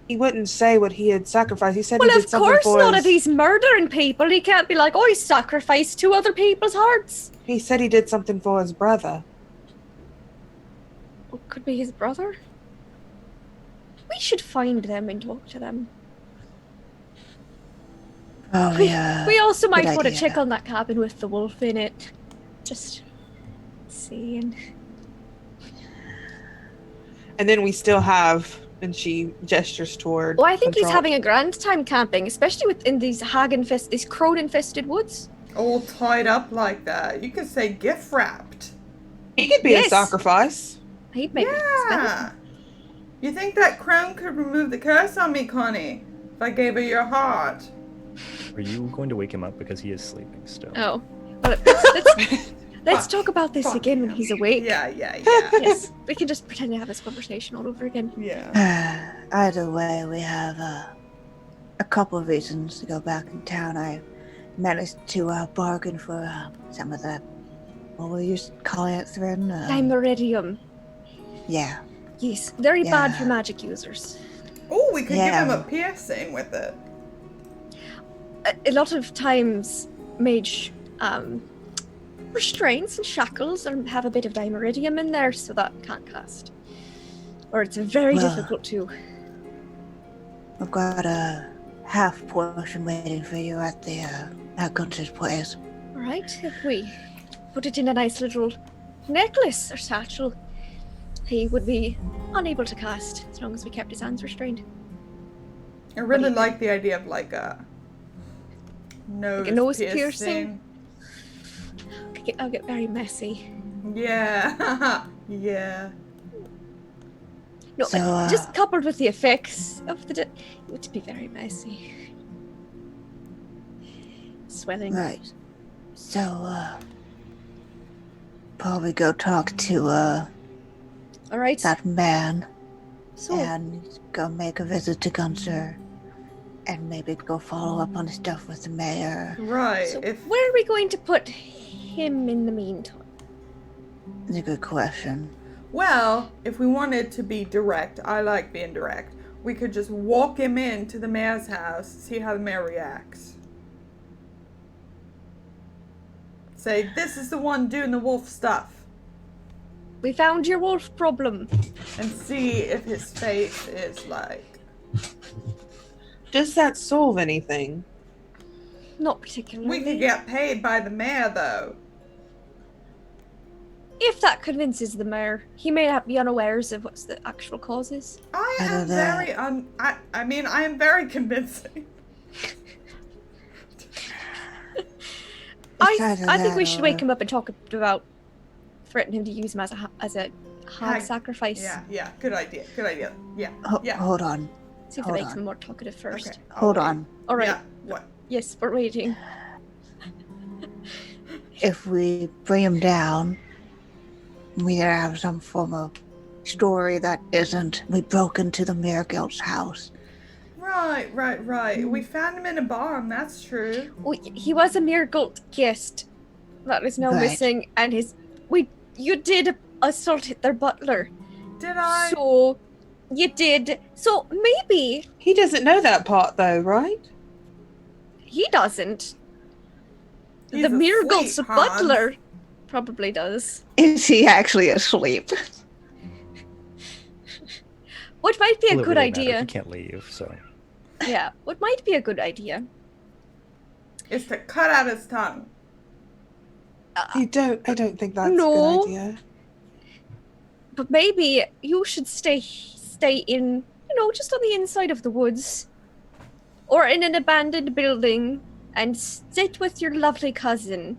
He wouldn't say what he had sacrificed. He said Well, he did of something course for not. his... If he's murdering people, he can't be like, oh, he sacrificed 2 other people's hearts. He said he did something for his brother. Well, could be his brother. We should find them and talk to them. Oh yeah. We also might good want to idea. check on that cabin with the wolf in it. Just seeing. And then we still have, and she gestures toward. Well, I think he's Control. having a grand time camping, especially within these these crone-infested woods. All tied up like that. You could say gift wrapped. He could be Yes. a sacrifice. He'd make it spell. Yeah. You think that crone could remove the curse on me, Connie? If I gave her your heart. Are you going to wake him up because he is sleeping still? Oh, well, let's talk about this Fuck again when him. he's awake. Yeah. Yes, we can just pretend to have this conversation all over again. Yeah. Either way, we have a couple of reasons to go back in town. I managed to bargain for some of the, what were you calling it, Thrin? Dimeridium. Yeah. Yes, very bad Yeah. for magic users. Oh, we could Yeah. give him a piercing with it. A lot of times, mage restraints and shackles and have a bit of dimeridium in there, so that can't cast. Or it's very Well. difficult to. I've got a half portion waiting for you at the at Gunther's place. Right, if we put it in a nice little necklace or satchel, he would be unable to cast as long as we kept his hands restrained. I really like the idea of like a nose, piercing? I'll get very messy. Yeah. Yeah. No, So, just coupled with the effects of it would be very messy. Swelling. Right. So, probably go talk to, All right. that man So, and go make a visit to Gunther. And maybe go follow up on stuff with the mayor. Right. so If where are we going to put him in the meantime? It's a good question. Well, if we wanted to be direct, I like being direct. We could just walk him into the mayor's house, see how the mayor reacts. Say, this is the one doing the wolf stuff. We found your wolf problem. And see if his face is like. Does that solve anything? Not particularly. We could get paid by the mayor, though. If that convinces the mayor, he may not be unawares of what's the actual causes. I I am don't know. very I mean, I am very convincing. I think we should wake him up and talk about threatening him to use him as a hog Hag- sacrifice. Yeah, good idea. Yeah. Yeah. Hold on. See if it Hold makes on. him more talkative first. Okay. Hold on. All right. Yeah. What? Yes, we're waiting. If we bring him down, we gotta have some form of story that isn't we broke into the Mayor Guild's house. Right. We found him in a barn, that's true. He was a miracle guest that is now Right. missing, and you did assault their butler. Did I? So you did. So maybe He doesn't know that part, though, right? he doesn't. He's The Miragul's asleep, Hans. butler probably does. Is he actually asleep? What might be a Well, it good really matters. idea? He can't leave, so. Yeah. What might be a good idea? Is to cut out his tongue. I don't think that's No. a good idea. But maybe you should stay in, just on the inside of the woods, or in an abandoned building, and sit with your lovely cousin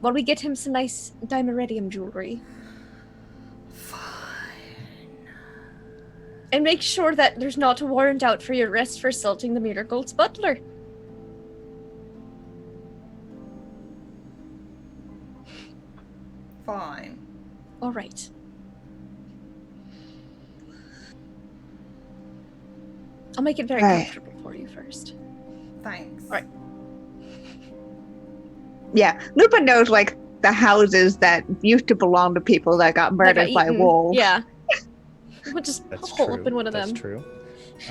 while we get him some nice dimeritium jewelry. And make sure that there's not a warrant out for your arrest for assaulting the Miragul's butler. Fine. All right. I'll make it very Right. comfortable for you first. Thanks. Right. Yeah, Lupin knows like the houses that used to belong to people that got That murdered got by eaten. wolves. Yeah. We'll just That's hole true. up in one of That's them. true.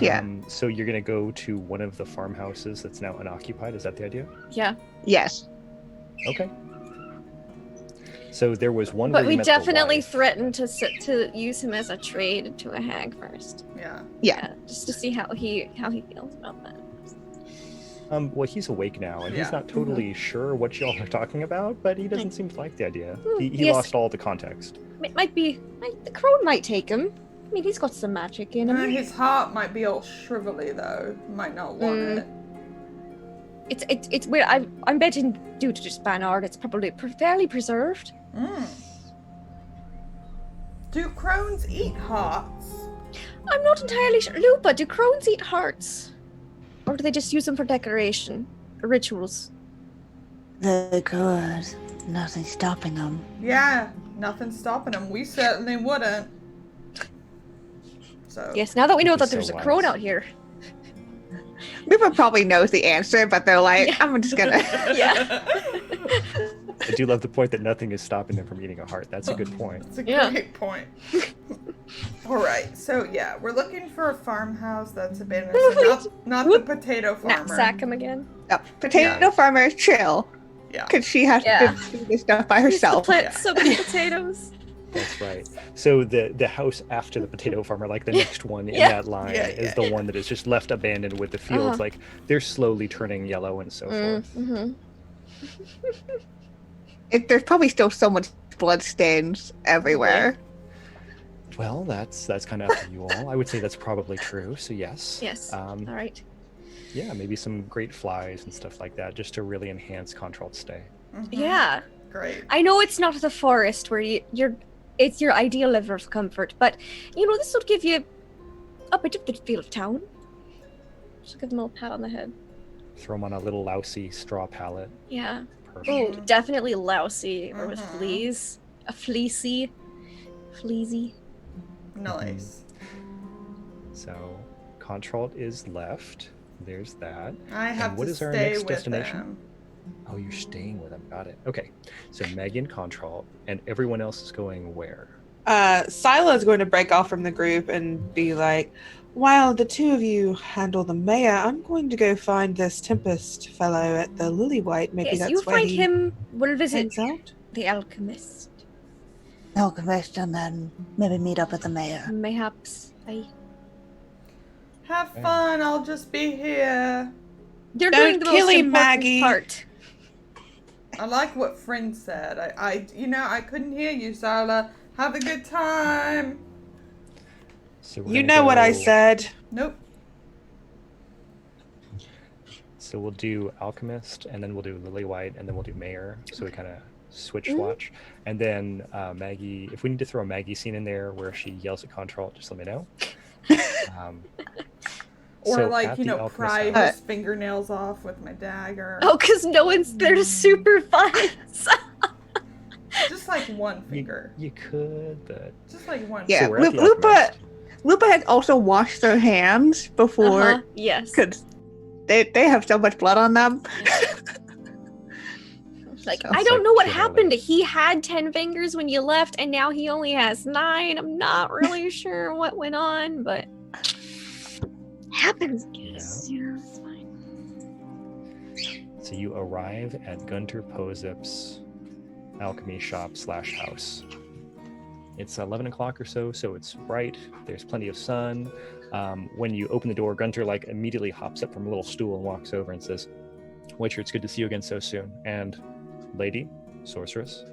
Yeah. So you're going to go to one of the farmhouses that's now unoccupied. Is that the idea? Yeah. Yes. Okay. So there was one. But where you we met the definitely wife. threatened to use him as a trade to a hag first. Yeah. Yeah. Just to see how he feels about that. Well, he's awake now, and Yeah. he's not totally sure what y'all are talking about, but he doesn't seem to like the idea. He Yes. lost all the context. The crone might take him. I mean, he's got some magic in him. His heart might be all shrivelly though. Might not want it. It's weird. I'm betting due to just Banard, it's probably fairly preserved. Do crones eat hearts? I'm not entirely sure. Lupa, do crones eat hearts? Or do they just use them for decoration? Or rituals? They're good. Nothing's stopping them. Yeah, nothing's stopping them. We certainly wouldn't. So Yes, now that we know You'd be that there's so a crone wise. out here. Lupin probably knows the answer, but they're like, I'm just gonna. Yeah. I do love the point that nothing is stopping them from eating a heart. That's a good point. That's a Yeah. great point. All right, so yeah, we're looking for a farmhouse that's abandoned. So not the potato farmer. Knapsack him again. Oh, potato Yeah. farmer is chill. Yeah. Because she has Yeah. to do this stuff by herself. Plant Yeah. so many potatoes. That's right. So the house after the potato farmer, like the next one in Yeah. that line, Yeah, is yeah, the yeah. one that is just left abandoned with the fields, Uh-huh. like they're slowly turning yellow and so forth. Mm-hmm. There's probably still so much blood stains everywhere. Well, that's kind of up to you all. I would say that's probably true. So yes. Yes. All right. Yeah, maybe some great flies and stuff like that, just to really enhance controlled stay. Mhm. Yeah. Great. I know it's not the forest where it's your ideal level of comfort, but this will give you a bit of the feel of town. Just give them a little pat on the head. Throw them on a little lousy straw pallet. Yeah. Oh, Perfect. definitely lousy or with Mhm. fleas. A fleecy. Fleasy. Nice. So, Contralt is left. There's that. I have what to is our stay next with destination? him. Oh, you're staying with him. Got it. Okay. So Maggie and Contralt, and everyone else is going where? Sila is going to break off from the group and be like, while the two of you handle the mayor, I'm going to go find this Tempest fellow at the Lillywhite. Maybe Yes, that's you where find he him. We'll visit hangs out. the alchemist. Alchemist, and then maybe meet up with the mayor. Mayhaps. Have Okay. fun. I'll just be here. You're Don't doing the kill most him, important Maggie. part. I like what Friend said. I couldn't hear you, Sila. Have a good time. So we're You gonna know what I go- said. Nope. So we'll do Alchemist, and then we'll do Lillywhite, and then we'll do Mayor. So we kind of switch Mhm. watch. And then Maggie, if we need to throw a Maggie scene in there where she yells at Contralt, just let me know. Um, Or so like, at you the know, Alchemist pry house- his fingernails off with my dagger. Oh, because no one's there to supervise. Just like one finger. You could, but Just like one. Yeah, so we're at the Lupa Alchemist. Lupa had also washed their hands before, Uh-huh, yes. because they have so much blood on them. Like, So- I It's don't like know what generally- happened. He had 10 fingers when you left, and now he only has 9. I'm not really sure what went on, but happens, guys. You know, it's fine. So you arrive at Gunter Pozip's alchemy shop / house. It's 11 o'clock or so, so it's bright. There's plenty of sun. When you open the door, Gunter like immediately hops up from a little stool and walks over and says, "Witcher, it's good to see you again so soon." And lady, sorceress.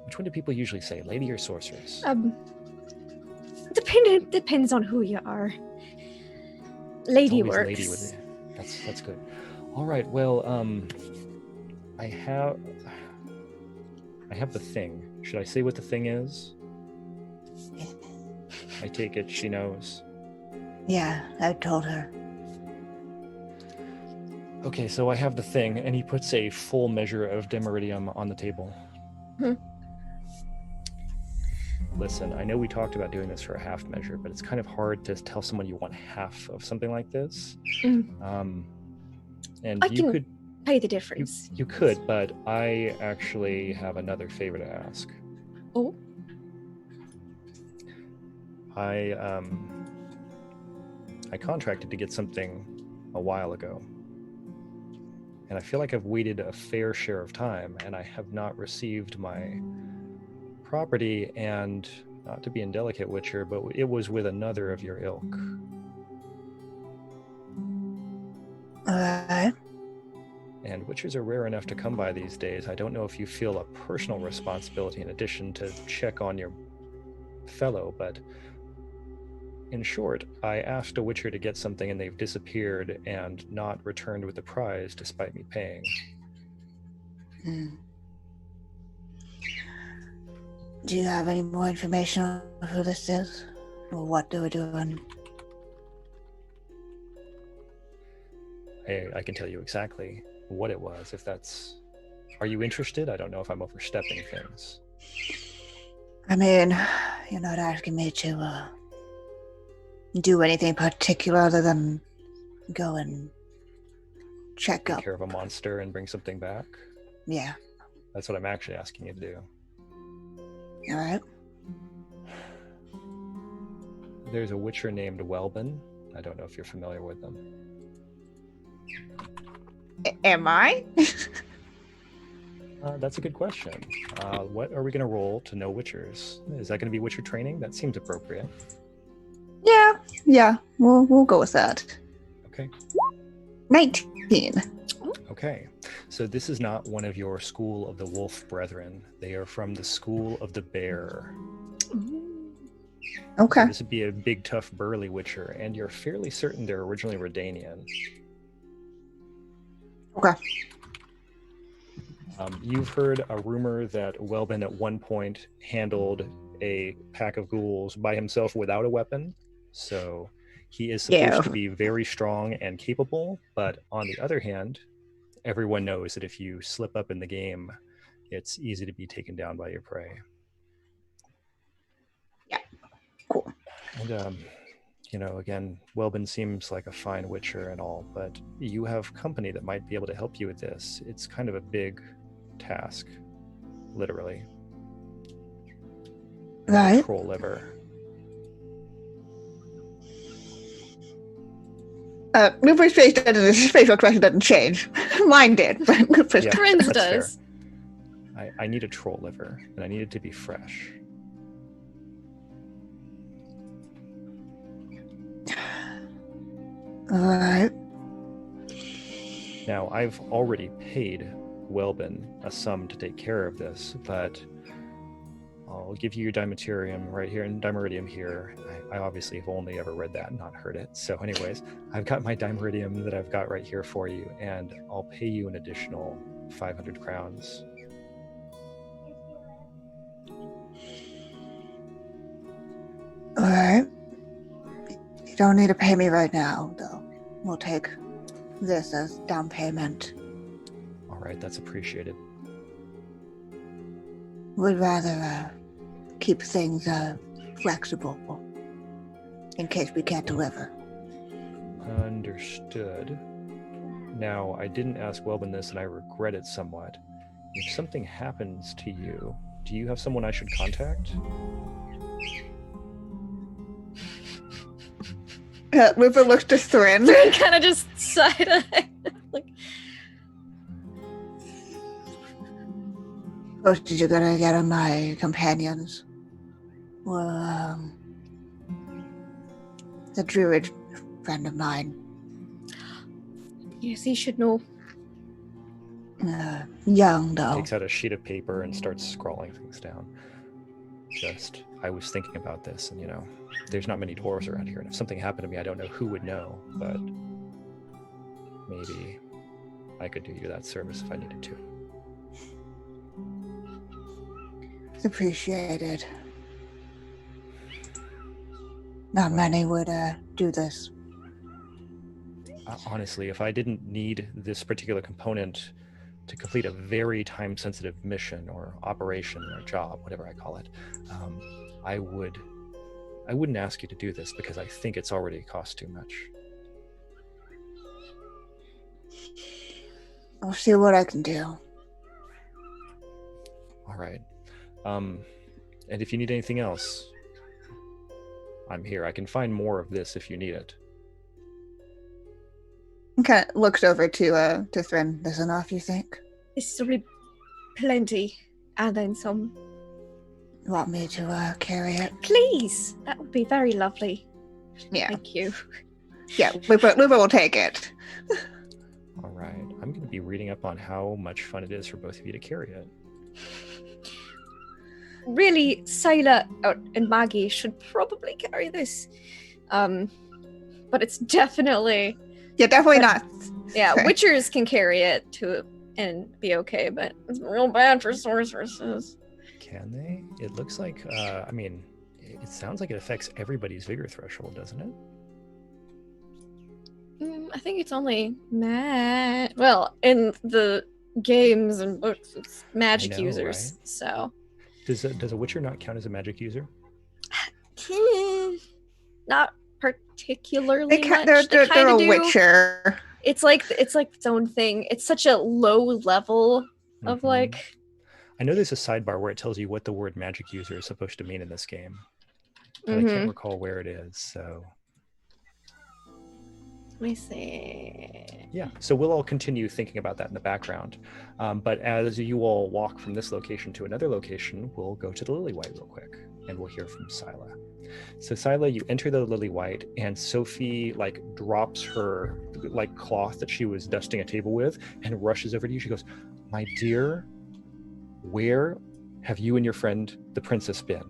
Which one do people usually say, lady or sorceress? Depends on who you are. Lady It's always works. lady with it. That's good. All right. Well, I have the thing. Should I say what the thing is? I take it she knows. Yeah, I told her. Okay, so I have the thing, and he puts a full measure of demiridium on the table. Hmm. Listen, I know we talked about doing this for a half measure, but it's kind of hard to tell someone you want half of something like this. Mm. And I you can could pay the difference. you could, but I actually have another favor to ask. Oh. I contracted to get something a while ago. And I feel like I've waited a fair share of time and I have not received my property, and not to be indelicate, Witcher, but it was with another of your ilk. Alright. And Witchers are rare enough to come by these days. I don't know if you feel a personal responsibility in addition to check on your fellow, but in short, I asked a Witcher to get something and they've disappeared and not returned with the prize despite me paying. Hmm. Do you have any more information on who this is? Or what they were doing? I can tell you exactly what it was if that's... Are you interested? I don't know if I'm overstepping things. I mean, you're not asking me to do anything particular other than go and check Take up. care of a monster and bring something back? Yeah. That's what I'm actually asking you to do. Alright. There's a Witcher named Welbin. I don't know if you're familiar with them. Am I? That's a good question. What are we going to roll to know Witchers? Is that going to be Witcher training? That seems appropriate. Yeah. We'll go with that. Okay. 19. Okay. So this is not one of your School of the Wolf Brethren. They are from the School of the Bear. Okay. So this would be a big, tough, burly Witcher, and you're fairly certain they're originally Redanian. Okay. You've heard a rumor that Welbin at one point handled a pack of ghouls by himself without a weapon. So he is supposed Yeah. to be very strong and capable, but on the other hand, everyone knows that if you slip up in the game, it's easy to be taken down by your prey. Yeah, cool. And again, Welbin seems like a fine witcher and all, but you have company that might be able to help you with this. It's kind of a big task, literally. Right. Troll liver. Luper's facial expression doesn't change. Mine did, but Luper's Yeah. Corinne's that's does. I need a troll liver, and I need it to be fresh. Alright. Now, I've already paid Welbin a sum to take care of this, but I'll give you your Dimetarium right here, and Dimeridium here. I obviously have only ever read that, not heard it. So anyways, I've got my Dimeridium that I've got right here for you, and I'll pay you an additional 500 crowns. Alright. You don't need to pay me right now, though. We'll take this as down payment. All right, that's appreciated. Would rather keep things flexible in case we can't deliver. Understood. Now, I didn't ask Welbin this, and I regret it somewhat. If something happens to you, do you have someone I should contact? Luper looks to Thrin. Kind of just side-eye. Like, Most you're gonna get on my companions. Well, the druid friend of mine. yes, he should know. Young though. Takes out a sheet of paper and starts scrawling things down. I was thinking about this, and there's not many dwarves around here, and if something happened to me, I don't know who would know, but maybe I could do you that service if I needed to. It's appreciated. Not many would do this. Honestly, if I didn't need this particular component to complete a very time-sensitive mission or operation or job, whatever I call it, I wouldn't ask you to do this because I think it's already cost too much. I'll see what I can do. All right. And if you need anything else, I'm here. I can find more of this if you need it. Kind of looks over to Thrin. This enough, you think? This will be plenty. And then some. You want me to carry it? Please! That would be very lovely. Yeah. Thank you. Yeah, Lupa will take it. All right. I'm going to be reading up on how much fun it is for both of you to carry it. Really, Sailor and Maggie should probably carry this. But it's definitely... Yeah, definitely not. Yeah, Okay. Witchers can carry it and be okay, but it's real bad for sorceresses. Can they? It looks like, it sounds like it affects everybody's vigor threshold, doesn't it? I think it's only well, in the games and books, it's magic I know, users. right? So Does a witcher not count as a magic user? not particularly much. They're kinda a do. witcher. It's like its own thing. It's such a low level of Mhm. like. I know there's a sidebar where it tells you what the word magic user is supposed to mean in this game, but I Mhm. can't recall where it is. So Let me see. yeah, so we'll all continue thinking about that in the background. But as you all walk from this location to another location, we'll go to the Lily White real quick, and we'll hear from Scylla. So Scylla, you enter the Lily White, and Sophie drops her cloth that she was dusting a table with and rushes over to you. She goes, "My dear, where have you and your friend, the princess, been?"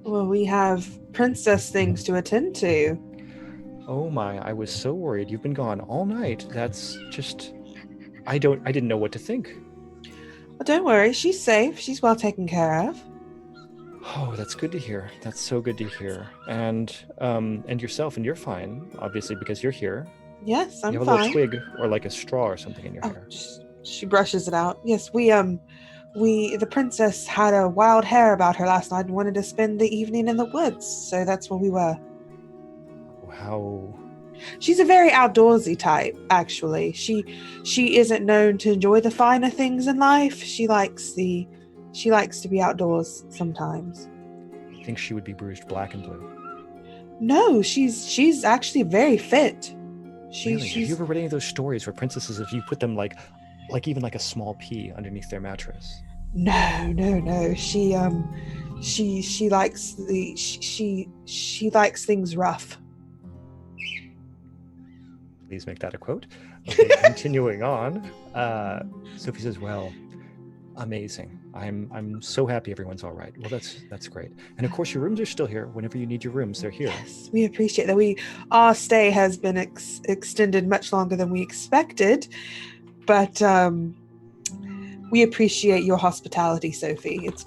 Well, we have princess things to attend to. Oh my, I was so worried. You've been gone all night. That's just... I didn't know what to think. Well, don't worry, she's safe. She's well taken care of. Oh, that's good to hear. That's so good to hear. And yourself, and you're fine, obviously, because you're here. Yes, I'm You have a little fine. twig or like a straw or something in your Oh, hair. she brushes it out. Yes, the princess had a wild hair about her last night and wanted to spend the evening in the woods, so that's where we were. How? She's a very outdoorsy type, actually. She isn't known to enjoy the finer things in life. She likes to be outdoors sometimes. I think she would be bruised black and blue. No, she's actually very fit. Really? Have She's you ever read any of those stories where princesses, if you put them like even like a small pea underneath their mattress? No. She likes she likes things rough. Please make that a quote. Okay, continuing on. Sophie says, "Well, amazing. I'm so happy everyone's all right. Well, that's great. And of course, your rooms are still here. Whenever you need your rooms, they're here." Yes, we appreciate that. Our stay has been extended much longer than we expected, but we appreciate your hospitality, Sophie. It's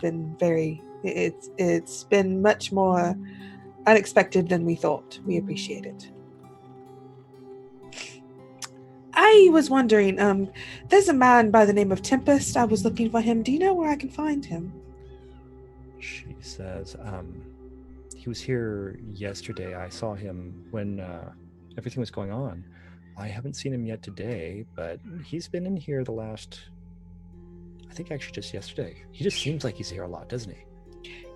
been much more unexpected than we thought. We appreciate it. I was wondering, there's a man by the name of Tempest. I was looking for him. Do you know where I can find him? She says, he was here yesterday. I saw him when everything was going on. I haven't seen him yet today, but he's been in here the last, I think actually just yesterday. He just seems like he's here a lot, doesn't he?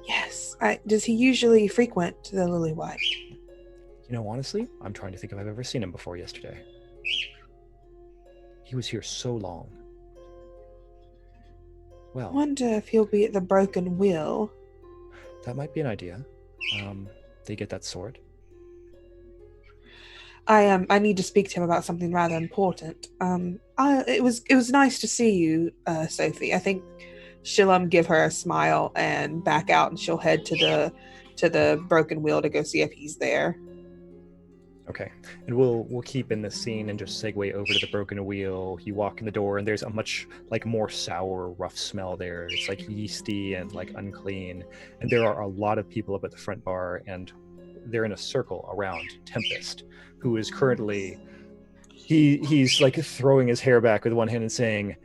Yes. Does he usually frequent the Lilywhite? You know, honestly, I'm trying to think if I've ever seen him before yesterday. He was here so long. I Well, wonder if he'll be at the Broken Wheel. that might be an idea. They get that sword. I need to speak to him about something rather important. It was nice to see you, Sophie. I think she'll give her a smile and back out, and she'll head to the Broken Wheel to go see if he's there. Okay, and we'll keep in this scene and just segue over to the Broken Wheel. You walk in the door, and there's a much like more sour, rough smell there. It's like yeasty and like unclean. And there are a lot of people up at the front bar, and they're in a circle around Tempest, who is currently he's like throwing his hair back with one hand and saying,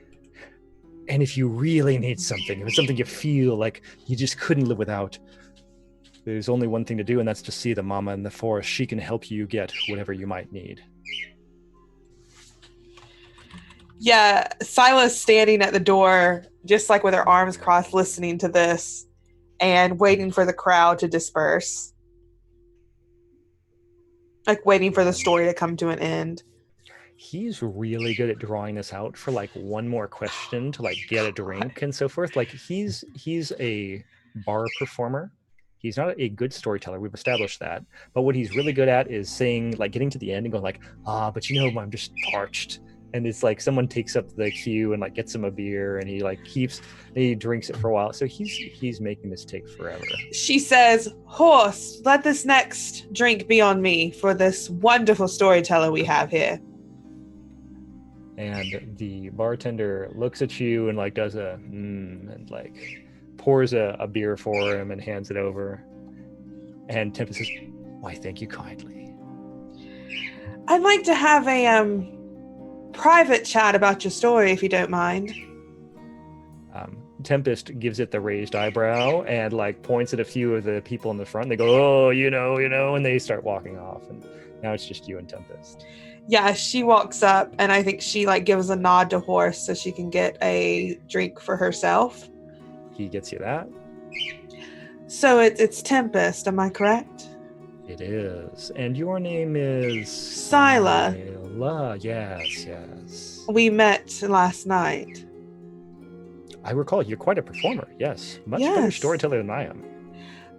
"And if you really need something, if it's something you feel like you just couldn't live without, there's only one thing to do, and that's to see the mama in the forest. She can help you get whatever you might need." Yeah, Sila's standing at the door, just like with her arms crossed, listening to this and waiting for the crowd to disperse. Like waiting for the story to come to an end. He's really good at drawing this out for like one more question to like get a drink and so forth. Like he's a bar performer. He's not a good storyteller. We've established that. But what he's really good at is saying, like getting to the end and going like, but you know, I'm just parched. And it's like someone takes up the cue and like gets him a beer, and he like he drinks it for a while. So he's making this take forever. She says, "Horse, let this next drink be on me for this wonderful storyteller we have here." And the bartender looks at you and like does a and like pours a beer for him and hands it over. And Tempest says, "Why, thank you kindly." I'd like to have a private chat about your story, if you don't mind. Tempest gives it the raised eyebrow and like points at a few of the people in the front. They go, "Oh, you know," and they start walking off. And now it's just you and Tempest. Yeah, she walks up, and I think she like gives a nod to Horse so she can get a drink for herself. He gets you that. So it's Tempest, am I correct? It is. And your name is Sila. Sila. Yes. We met last night. I recall you're quite a performer. Yes. Much better Yes. storyteller than I am.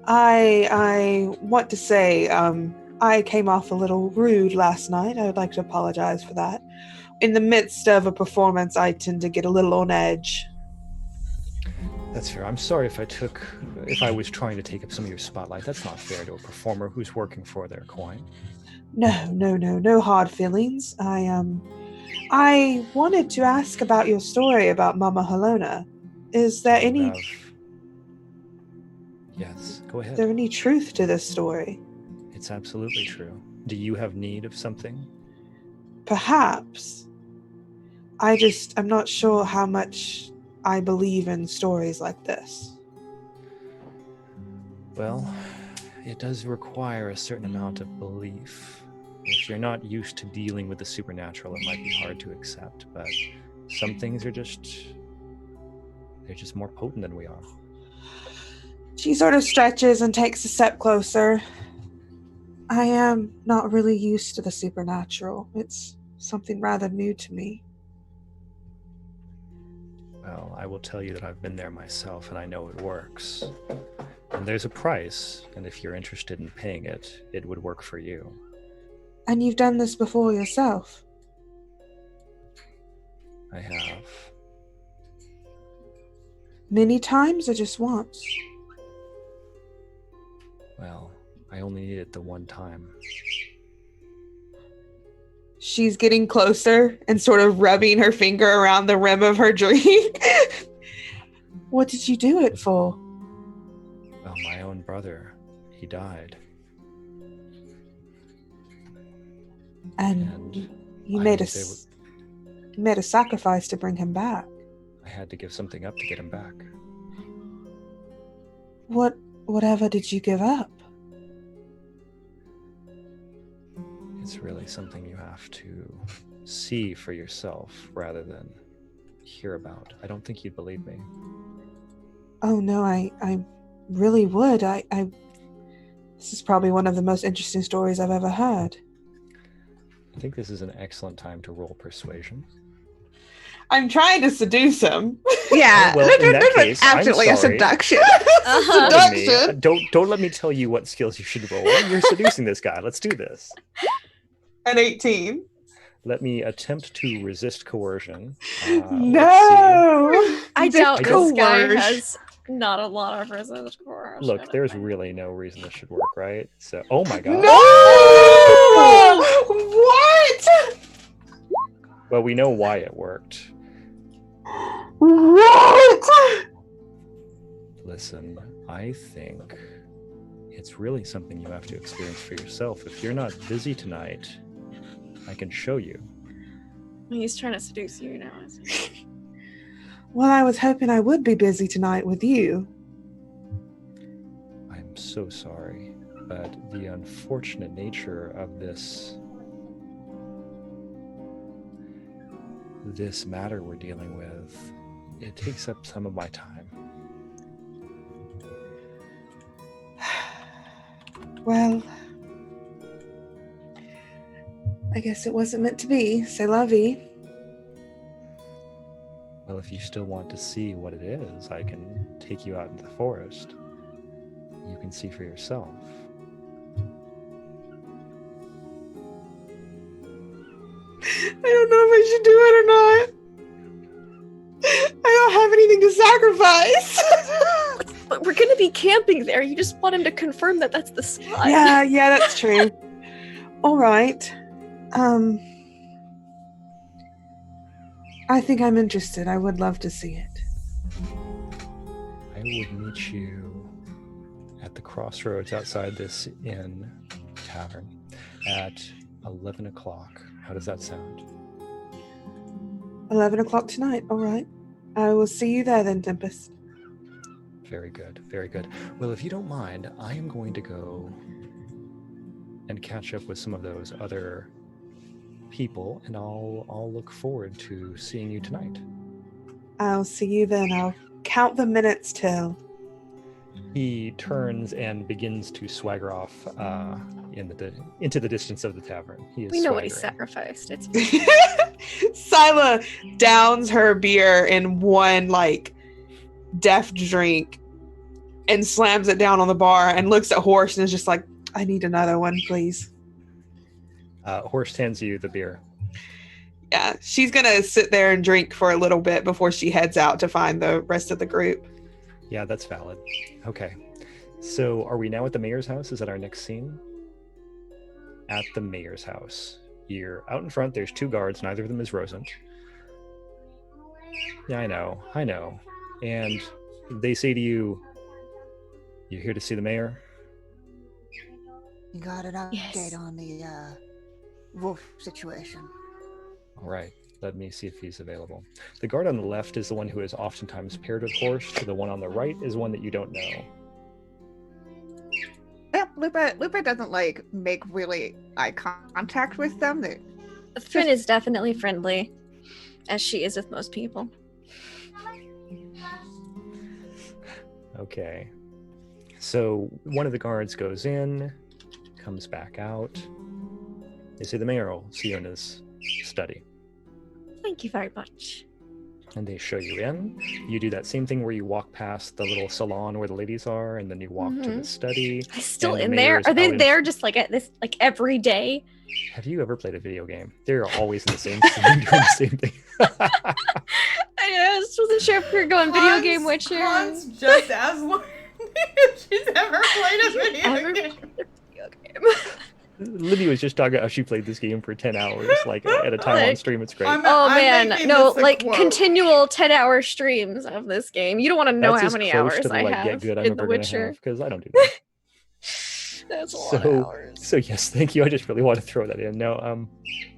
I want to say I came off a little rude last night. I would like to apologize for that. In the midst of a performance, I tend to get a little on edge. That's fair. I'm sorry if I was trying to take up some of your spotlight. That's not fair to a performer who's working for their coin. No hard feelings. I wanted to ask about your story about Mama Helona. Is there any Yes, go ahead. Is there any truth to this story? It's absolutely true. Do you have need of something? Perhaps. I'm not sure how much I believe in stories like this. Well, it does require a certain amount of belief. If you're not used to dealing with the supernatural, it might be hard to accept, but some things are they're just more potent than we are. She sort of stretches and takes a step closer. I am not really used to the supernatural. It's something rather new to me. Well, I will tell you that I've been there myself and I know it works. And there's a price, and if you're interested in paying it, it would work for you. And you've done this before yourself? I have. Many times or just once? Well, I only need it the one time. She's getting closer and sort of rubbing her finger around the rim of her drink. What did you do it for? Well, my own brother, he died. And you I made was you made a sacrifice to bring him back. I had to give something up to get him back. Whatever did you give up? It's really something you have to see for yourself rather than hear about. I don't think you'd believe me. Oh no, I really would. This is probably one of the most interesting stories I've ever heard. I think this is an excellent time to roll persuasion. I'm trying to seduce him. Yeah, Well, in that case, I'm absolutely a sorry. seduction. Uh-huh. Pardon me. Seduction. Don't let me tell you what skills you should roll. You're seducing this guy. Let's do this. An 18. Let me attempt to resist coercion. Let's see. No. I doubt I this guy Coerce. has not a lot of resistance. Look, there's really no reason this should work, right? So, oh my god. No! What? Well, we know why it worked. What? Listen, I think it's really something you have to experience for yourself. If you're not busy tonight, I can show you. He's trying to seduce you now. Isn't he? Well, I was hoping I would be busy tonight with you. I'm so sorry, but the unfortunate nature of this matter we're dealing with, it takes up some of my time. Well, I guess it wasn't meant to be. C'est la vie. Well, if you still want to see what it is, I can take you out into the forest. You can see for yourself. I don't know if I should do it or not. I don't have anything to sacrifice. But we're gonna be camping there. You just want him to confirm that that's the spot. Yeah, that's true. All right. I think I'm interested. I would love to see it. I would meet you at the crossroads outside this inn tavern at 11 o'clock. How does that sound? 11 o'clock tonight. All right. I will see you there then, Tempest. Very good, very good. Well, if you don't mind, I am going to go and catch up with some of those other people, and I'll look forward to seeing you tonight. I'll see you then. I'll count the minutes till. He turns and begins to swagger off into the distance of the tavern. He is We know what he swaggering. sacrificed. It's Scylla downs her beer in one deft drink and slams it down on the bar and looks at Horst and is just like, I need another one, please. Horst hands you the beer. Yeah, she's gonna sit there and drink for a little bit before she heads out to find the rest of the group. Yeah, that's valid. Okay. So are we now at the mayor's house? Is that our next scene? At the mayor's house. You're out in front. There's two guards. Neither of them is Rosant. Yeah, I know. And they say to you, you're here to see the mayor? You got an update Yes. on the wolf situation? All right. Let me see if he's available. The guard on the left is the one who is oftentimes paired with Horst. The one on the right is one that you don't know. Yeah, Lupa doesn't like make really eye contact with them. Thryn is definitely friendly, as she is with most people. Okay. So one of the guards goes in, comes back out. They say the mayor will see you in his study. Thank you very much. And they show you in. You do that same thing where you walk past the little salon where the ladies are, and then you walk to the study. Are they still and the in mayor there? is Are they out in- there just like at this, like every day? Have you ever played a video game? They're always in the same scene doing the same thing. I just wasn't sure if we were going video game Witcher. Hans just as Lauren if she's ever played a video game. Video game. Libby was just talking about how she played this game for 10 hours, like at a time on Like, stream. It's great. Oh I'm man, making no, this a like quote. continual 10-hour streams of this game. You don't want to know That's how as many close hours to the, I like, have get good I'm in ever The gonna Witcher. have, because I don't do that. That's a lot of So, hours. so yes, thank you. I just really want to throw that in. No,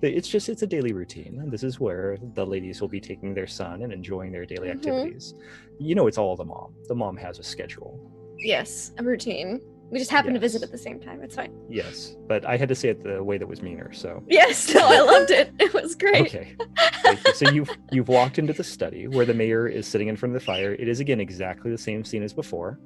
it's a daily routine. This is where the ladies will be taking their son and enjoying their daily activities. You know, it's all the mom. The mom has a schedule. Yes, a routine. We just happen to visit Yes. at the same time. It's fine. Yes, but I had to say it the way that was meaner. So Yes, no, I loved it. It was great. okay. Thank you. So you've walked into the study where the mayor is sitting in front of the fire. It is again exactly the same scene as before.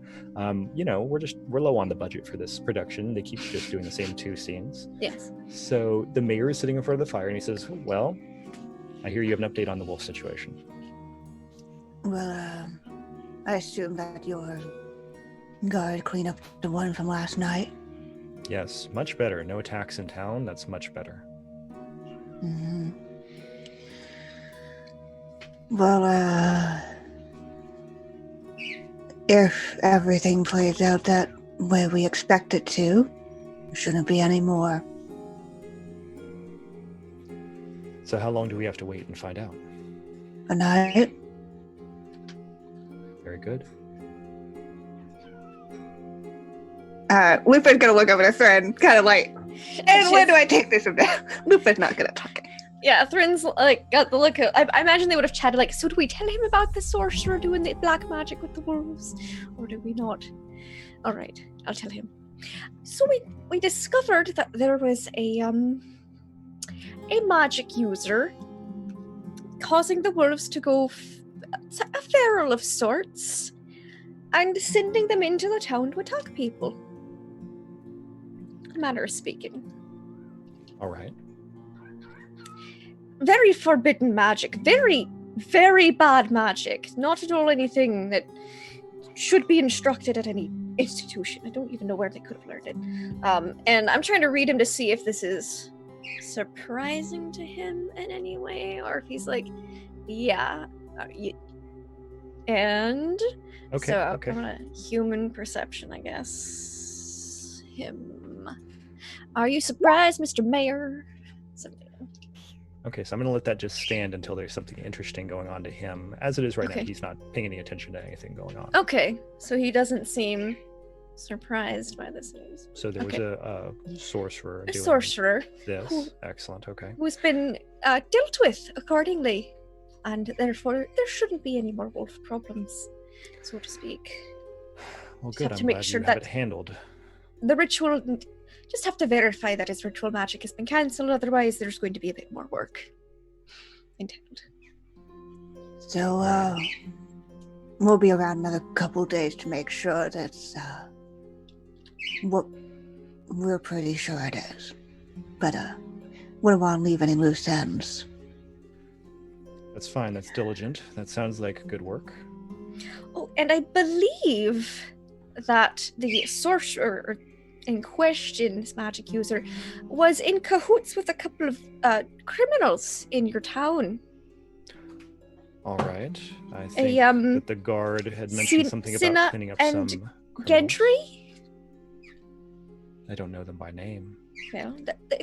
You know, we're low on the budget for this production. They keep just doing the same two scenes. Yes. So the mayor is sitting in front of the fire and he says, "Well, I hear you have an update on the wolf situation." Well, I assume that your guard cleaned up the one from last night. Yes, much better. No attacks in town. That's much better. Mm-hmm. Well, if everything plays out that way we expect it to, there shouldn't be any more. So how long do we have to wait and find out? A night? Very good. Lupa's gonna look over to Thren, kind of like, and where She's- do I take this from now? Lupa's not good at talking. Yeah, Thryn's like got the look of, I imagine they would have chatted like, so do we tell him about the sorcerer doing the black magic with the wolves? Or do we not? Alright, I'll tell him. So we discovered that there was a magic user causing the wolves to go a feral of sorts and sending them into the town to attack people. Manner of speaking. All right. Very forbidden magic. Very, very bad magic. Not at all anything that should be instructed at any institution. I don't even know where they could have learned it. And I'm trying to read him to see if this is surprising to him in any way, or if he's like, yeah. And Okay. so okay. I'm gonna human perception, I guess. Him. Are you surprised, Mr. Mayor? Something. Okay, so I'm going to let that just stand until there's something interesting going on to him. As it is right now, Okay. he's not paying any attention to anything going on. Okay, so he doesn't seem surprised by this news. So there okay. was a sorcerer A doing sorcerer this. who- Excellent, okay. who's been dealt with accordingly, and therefore there shouldn't be any more wolf problems, so to speak. Well, Just good. have to I'm make glad sure you have that- it handled. The ritual, just have to verify that his ritual magic has been cancelled, otherwise there's going to be a bit more work entailed. So, we'll be around another couple days to make sure that's, what we're pretty sure it is. But, wouldn't want to leave any loose ends. That's fine. That's diligent. That sounds like good work. Oh, and I believe that the sorcerer in question, this magic user, was in cahoots with a couple of criminals in your town. All right. I think that the guard had mentioned something Cinna about cleaning up and some criminals. Gentry? I don't know them by name. Well,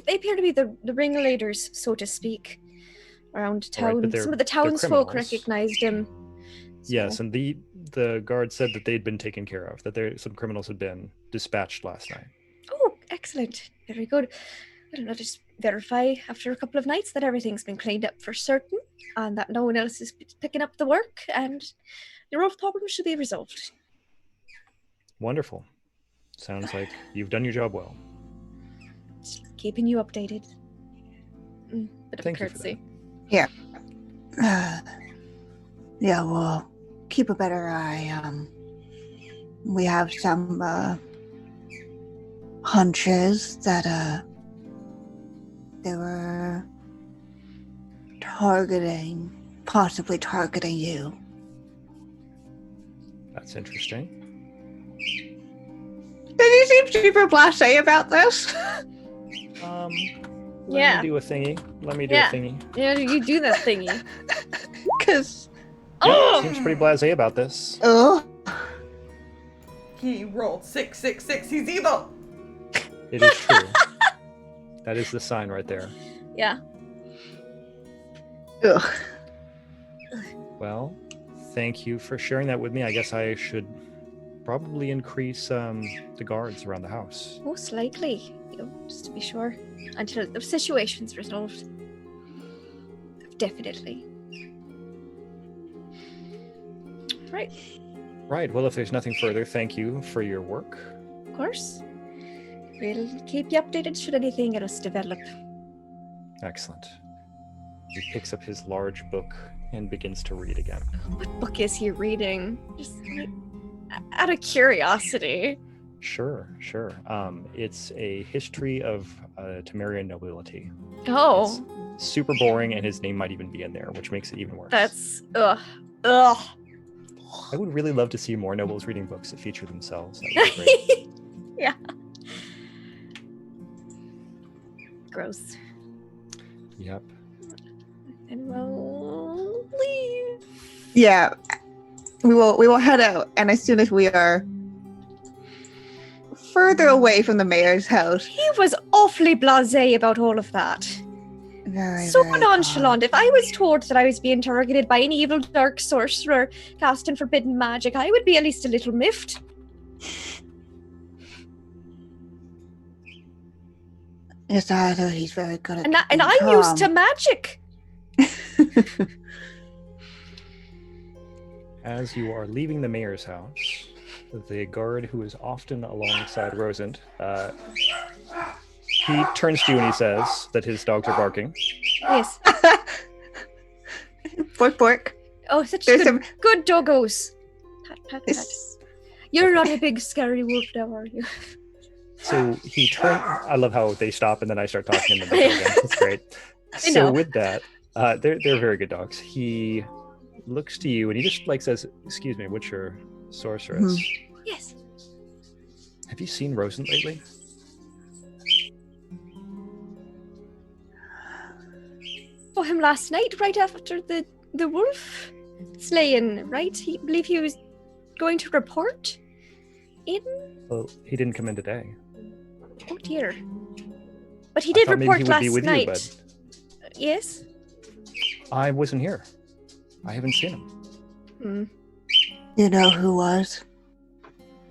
they appear to be the ringleaders, so to speak, around All right, town. but they're- Some of the they're townsfolk criminals. recognized him. Yes, so- and the guard said that they'd been taken care of, that some criminals had been dispatched last night. Oh, excellent. Very good. I don't know, just verify after a couple of nights that everything's been cleaned up for certain, and that no one else is picking up the work, and your wolf problem should be resolved. Wonderful. Sounds like you've done your job well. Just keeping you updated. Bit of Thank you for courtesy. Yeah, we'll keep a better eye. We have some hunches that they were possibly targeting you. That's interesting. Did you seem super blasé about this? Let Yeah. me do a thingy. Yeah. Yeah, you do that thingy. Because Seems pretty blasé about this. He rolled 666. He's evil. It is true. That is the sign right there. Yeah. Ugh. Well, thank you for sharing that with me. I guess I should probably increase the guards around the house. Most likely, just to be sure, until the situation's resolved. Definitely. Right, Right. Well, if there's nothing further, thank you for your work. of course. We'll keep you updated should anything else develop. Excellent. He picks up his large book and begins to read again. What book is he reading? Just like, out of curiosity. Sure. It's a history of Temerian nobility. Oh, It's super boring, and his name might even be in there, which makes it even worse. that's ugh. I would really love to see more nobles reading books that feature themselves. That would be great. Yeah. Gross. Yep. And we'll leave. Yeah, we will head out, and as soon as we are further away from the mayor's house, He was awfully blasé about all of that. So very nonchalant. If I was told that I was being targeted by an evil dark sorcerer casting forbidden magic, I would be at least a little miffed. Yes, either he's very good at And keeping I'm used to calm. magic. As you are leaving the mayor's house, the guard who is often alongside Rosent, he turns to you and he says that his dogs are barking. Yes. Bork, bork. Oh, such There's good doggos. Pat, pat, pat. It's- You're not a big scary wolf now, are you? So he turns. I love how they stop and then I start talking and then they go again. It's great. I So know. with that, they're very good dogs. He looks to you and he just like says, "Excuse me, what's your sorceress? Yes. Have you seen Rosent lately?" For him last night, right after the wolf slaying, right? He believe he was going to report in. Well, he didn't come in today. Oh dear. But he I did thought maybe report he would last be with you, night. but- Yes. I wasn't here. I haven't seen him. Hmm. You know who was?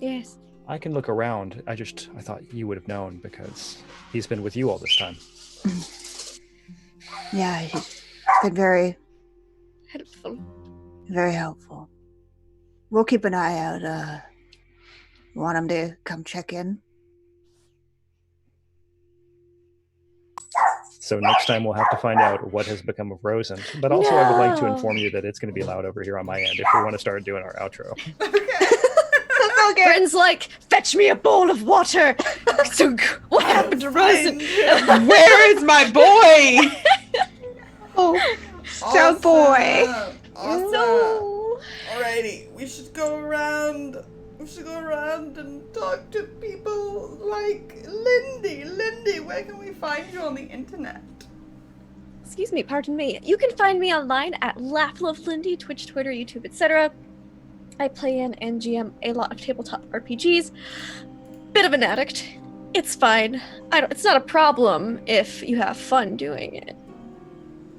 Yes. I can look around. I thought you would have known because he's been with you all this time. Yeah, he's been very, Helpful. very helpful. We'll keep an eye out. Want him to come check in? So next time we'll have to find out what has become of Rosen. But also I would like to No. inform you that it's going to be loud over here on my end if we want to start doing our outro. Okay. Bryn's like, fetch me a bowl of water. So, what happened to Rosen? Where is my boy? Oh, so boy. Awesome. No. Alrighty, we should go around. We should go around and talk to people like Lindy. Lindy, where can we find you on the internet? Excuse me, pardon me. You can find me online at LaughLoveLindy, Twitch, Twitter, YouTube, etc. I play in and GM a lot of tabletop RPGs. Bit of an addict. It's fine. It's not a problem if you have fun doing it.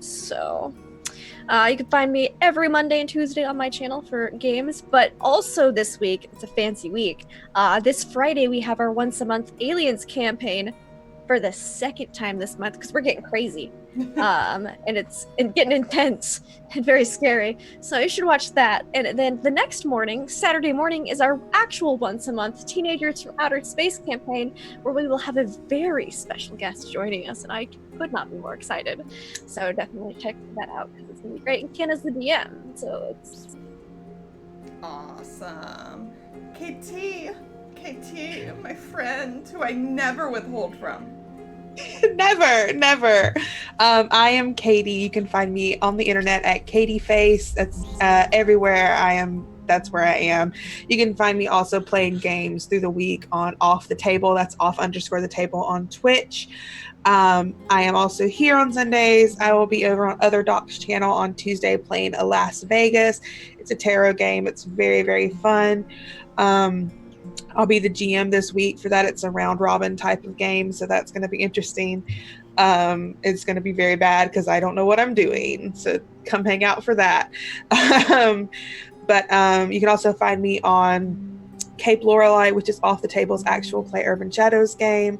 So, you can find me every Monday and Tuesday on my channel for games, but also this week, it's a fancy week. This Friday we have our once a month Aliens campaign. for the second time this month because we're getting crazy. And it's getting intense and very scary. So you should watch that. And then the next morning, Saturday morning, is our actual once a month Teenagers from Outer Space campaign, where we will have a very special guest joining us, and I could not be more excited. So definitely check that out because it's gonna be great. And Ken is the DM, so it's awesome. KT, my friend, who I never withhold from. Never. I am Katie. You can find me on the internet at Katie Face. That's everywhere I am. That's where I am. You can find me also playing games through the week on Off the Table. That's off_the table on Twitch. I am also here on Sundays. I will be over on Other Doc's channel on Tuesday playing a Las Vegas. It's a tarot game. It's very, very fun. I'll be the GM this week for that. It's a round robin type of game, so that's going to be interesting. It's going to be very bad because I don't know what I'm doing, so come hang out for that. But you can also find me on Cape Lorelei, which is Off the Table's actual Play Urban Shadows game,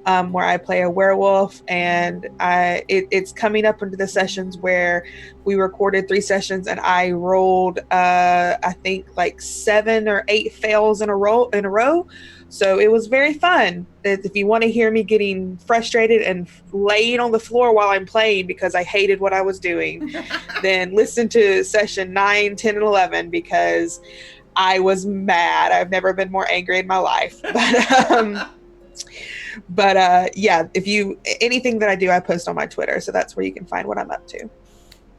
where I play a werewolf, and it's coming up into the sessions where we recorded 3 sessions and I rolled I think like 7 or 8 fails in a row. So it was very fun. If you want to hear me getting frustrated and laying on the floor while I'm playing because I hated what I was doing, then listen to session 9, 10, and 11 because I was mad. I've never been more angry in my life. But yeah, anything that I do, I post on my Twitter. So that's where you can find what I'm up to.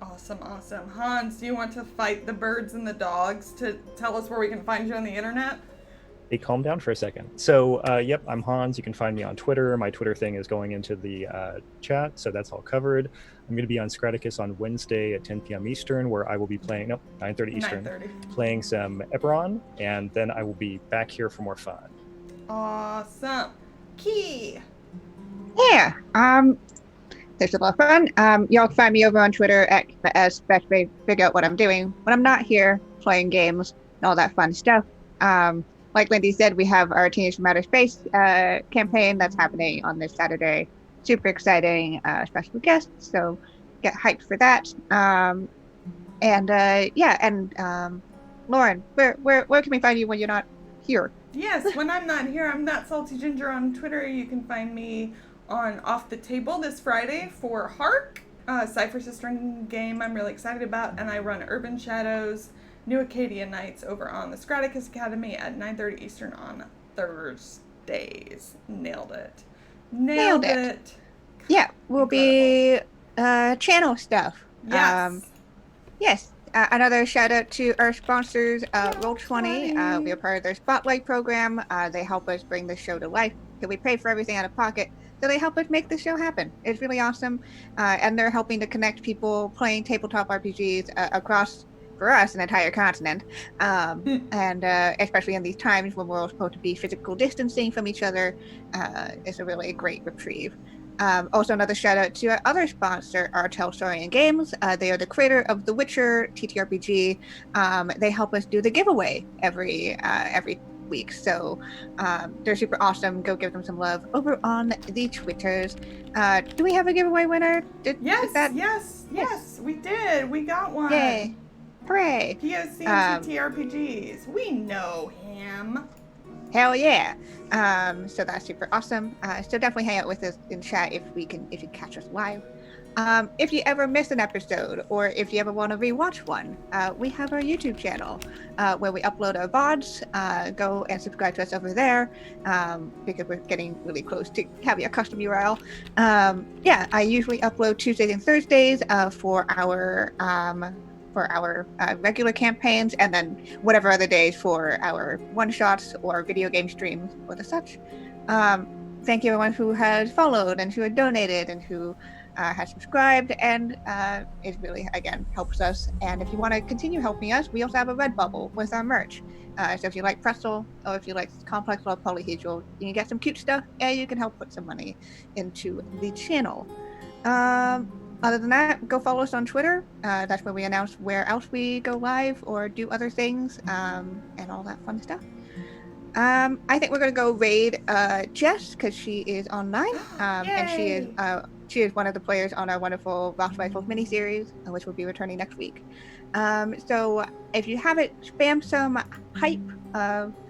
Awesome. Hans, do you want to fight the birds and the dogs to tell us where we can find you on the internet? Hey, calm down for a second. So, yep, I'm Hans. You can find me on Twitter. My Twitter thing is going into the chat, so that's all covered. I'm going to be on Scraticus on Wednesday at 10 p.m. Eastern, where I will be playing, 9:30 Eastern, 9:30. playing some Eberron, and then I will be back here for more fun. Awesome. Key. Yeah. There's a lot of fun. Y'all can find me over on Twitter as figure out what I'm doing when I'm not here playing games and all that fun stuff. Like Lindy said, we have our Teenagers from Outer Space campaign that's happening on this Saturday. Super exciting, special guests, so get hyped for that. Lauren, where can we find you when you're not here? Yes, when I'm not here, I'm That Salty Ginger on Twitter. You can find me on Off the Table this Friday for Hark, Cypher Sistering game I'm really excited about, and I run Urban Shadows New Acadia Nights over on the Scraticus Academy at 9:30 Eastern on Thursdays. Nailed it. Yeah, we'll be channel stuff. Yes. Yes. Another shout out to our sponsors, Roll20. We are part of their Spotlight program. They help us bring the show to life. So we pay for everything out of pocket. So they help us make the show happen. It's really awesome. And they're helping to connect people playing tabletop RPGs across, for us, an entire continent. And especially in these times when we're all supposed to be physical distancing from each other, it's a really great reprieve. Also, another shout out to our other sponsor, Artelstorian Games. They are the creator of The Witcher TTRPG. They help us do the giveaway every week. So they're super awesome. Go give them some love over on the Twitters. Do we have a giveaway winner? Yes, we did. We got one. Yay. Hooray. POC and TTRPGs. We know him. Hell yeah. So that's super awesome. So definitely hang out with us in chat if you catch us live. If you ever miss an episode or if you ever want to rewatch one, we have our YouTube channel where we upload our VODs. Go and subscribe to us over there because we're getting really close to having a custom URL. I usually upload Tuesdays and Thursdays for our regular campaigns, and then whatever other days for our one-shots or video game streams or the such. Thank you everyone who has followed and who has donated and who has subscribed, and it really, again, helps us. And if you want to continue helping us, we also have a Redbubble with our merch. So if you like Pretzel, or if you like Complex or Polyhedral, you can get some cute stuff, and you can help put some money into the channel. Other than that, go follow us on Twitter. That's where we announce where else we go live or do other things, and all that fun stuff. I think we're gonna go raid Jess because she is online, and she is one of the players on our wonderful Lost Rifles miniseries, which will be returning next week. So if you haven't, spam some hype,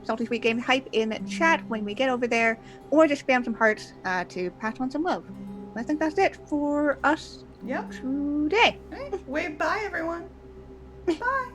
Salty Sweet Game hype in chat when we get over there, or just spam some hearts to pass on some love. I think that's it for us Yep. today. Wave bye, everyone. Bye.